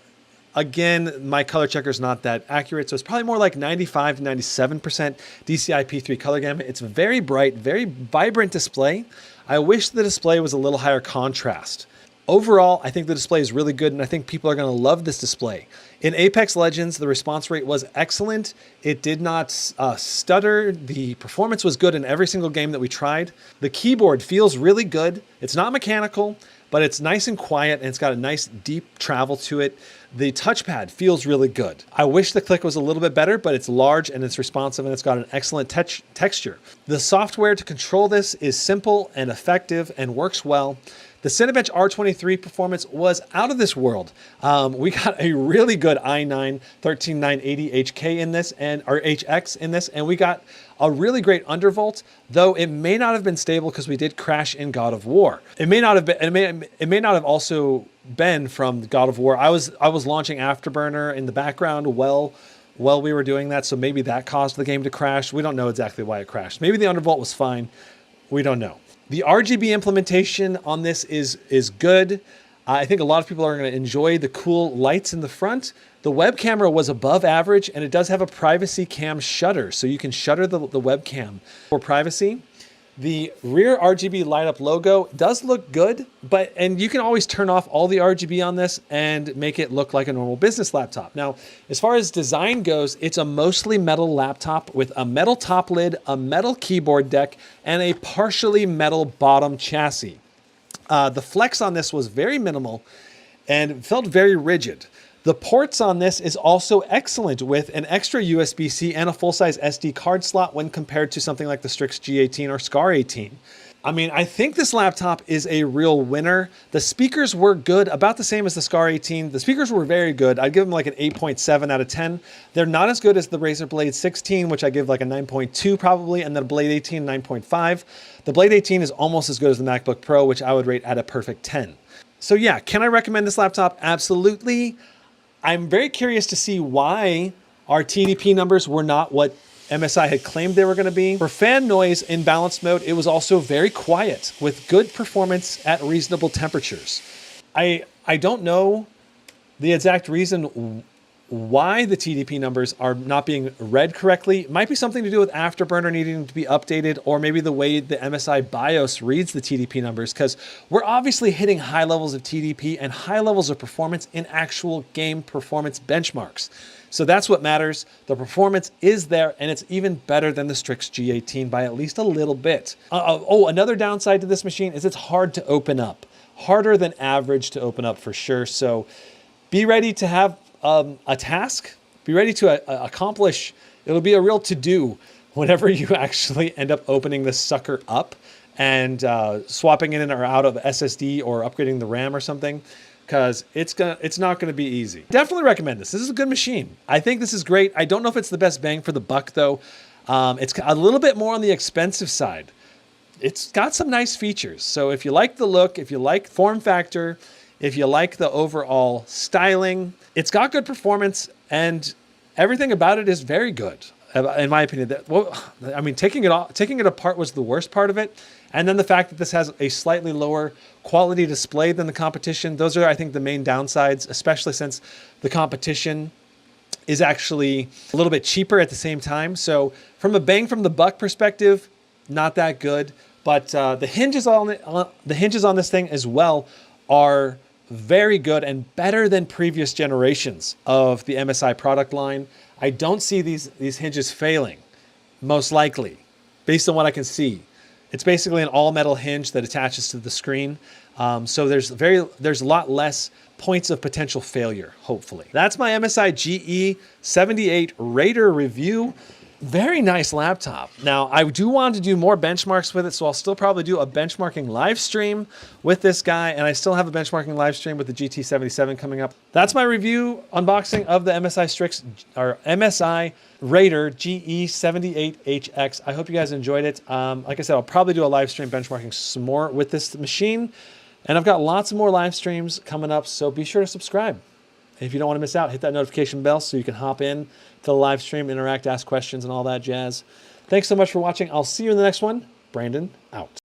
again, my color checker is not that accurate. So it's probably more like 95 to 97% DCI P3 color gamut. It's very bright, very vibrant display. I wish the display was a little higher contrast. Overall, I think the display is really good, and I think people are going to love this display. In Apex Legends, the response rate was excellent. It did not stutter. The performance was good in every single game that we tried. The keyboard feels really good. It's not mechanical, but it's nice and quiet, and it's got a nice deep travel to it. The touchpad feels really good. I wish the click was a little bit better, but it's large and it's responsive and it's got an excellent texture. The software to control this is simple and effective and works well. The Cinebench R23 performance was out of this world. We got a really good i9 13980HK in this, or HX in this, and we got a really great undervolt, though it may not have been stable because we did crash in God of War. It may not have been. It may not have also been from God of War. I was launching Afterburner in the background while we were doing that, so maybe that caused the game to crash. We don't know exactly why it crashed. Maybe the undervolt was fine. We don't know. The RGB implementation on this is good. I think a lot of people are going to enjoy the cool lights in the front. The web camera was above average, and it does have a privacy cam shutter, so you can shutter the webcam for privacy. The rear RGB light up logo does look good, and you can always turn off all the RGB on this and make it look like a normal business laptop. Now, as far as design goes, it's a mostly metal laptop with a metal top lid, a metal keyboard deck, and a partially metal bottom chassis. The flex on this was very minimal and felt very rigid. The ports on this is also excellent with an extra USB-C and a full-size SD card slot when compared to something like the Strix G18 or Scar 18. I mean, I think this laptop is a real winner. The speakers were good, about the same as the Scar 18. The speakers were very good. I'd give them like an 8.7 out of 10. They're not as good as the Razer Blade 16, which I give like a 9.2 probably, and then the Blade 18, 9.5. The Blade 18 is almost as good as the MacBook Pro, which I would rate at a perfect 10. So yeah, can I recommend this laptop? Absolutely. I'm very curious to see why our TDP numbers were not what MSI had claimed they were going to be. For fan noise in balanced mode, it was also very quiet with good performance at reasonable temperatures. I don't know the exact reason why the TDP numbers are not being read correctly. It might be something to do with Afterburner needing to be updated, or maybe the way the MSI BIOS reads the TDP numbers, because we're obviously hitting high levels of TDP and high levels of performance in actual game performance benchmarks. So that's what matters. The performance is there, and it's even better than the Strix G18 by at least a little bit. Another downside to this machine is it's hard to open up. Harder than average to open up for sure. So be ready to have a task, be ready to accomplish. It'll be a real to-do whenever you actually end up opening this sucker up and swapping in or out of SSD or upgrading the RAM or something, because it's not gonna be easy. Definitely recommend this. This is a good machine. I think this is great. I don't know if it's the best bang for the buck though. It's a little bit more on the expensive side. It's got some nice features. So if you like the look, if you like form factor, if you like the overall styling, it's got good performance, and everything about it is very good, in my opinion. I mean, taking it apart was the worst part of it, and then the fact that this has a slightly lower quality display than the competition. Those are, I think, the main downsides, especially since the competition is actually a little bit cheaper at the same time. So from a bang from the buck perspective, not that good. But the hinges on this thing as well are very good and better than previous generations of the MSI product line. I don't see these hinges failing, most likely, based on what I can see. It's basically an all metal hinge that attaches to the screen. So there's a lot less points of potential failure, hopefully. That's my MSI GE78 Raider review. Very nice laptop. Now, I do want to do more benchmarks with it, so I'll still probably do a benchmarking live stream with this guy, and I still have a benchmarking live stream with the GT77 coming up. That's my review unboxing of the MSI Strix, or MSI Raider GE78HX. I hope you guys enjoyed it. Like I said, I'll probably do a live stream benchmarking some more with this machine, and I've got lots of more live streams coming up, so be sure to subscribe. If you don't want to miss out, hit that notification bell so you can hop in to the live stream, interact, ask questions, and all that jazz. Thanks so much for watching. I'll see you in the next one. Brandon, out.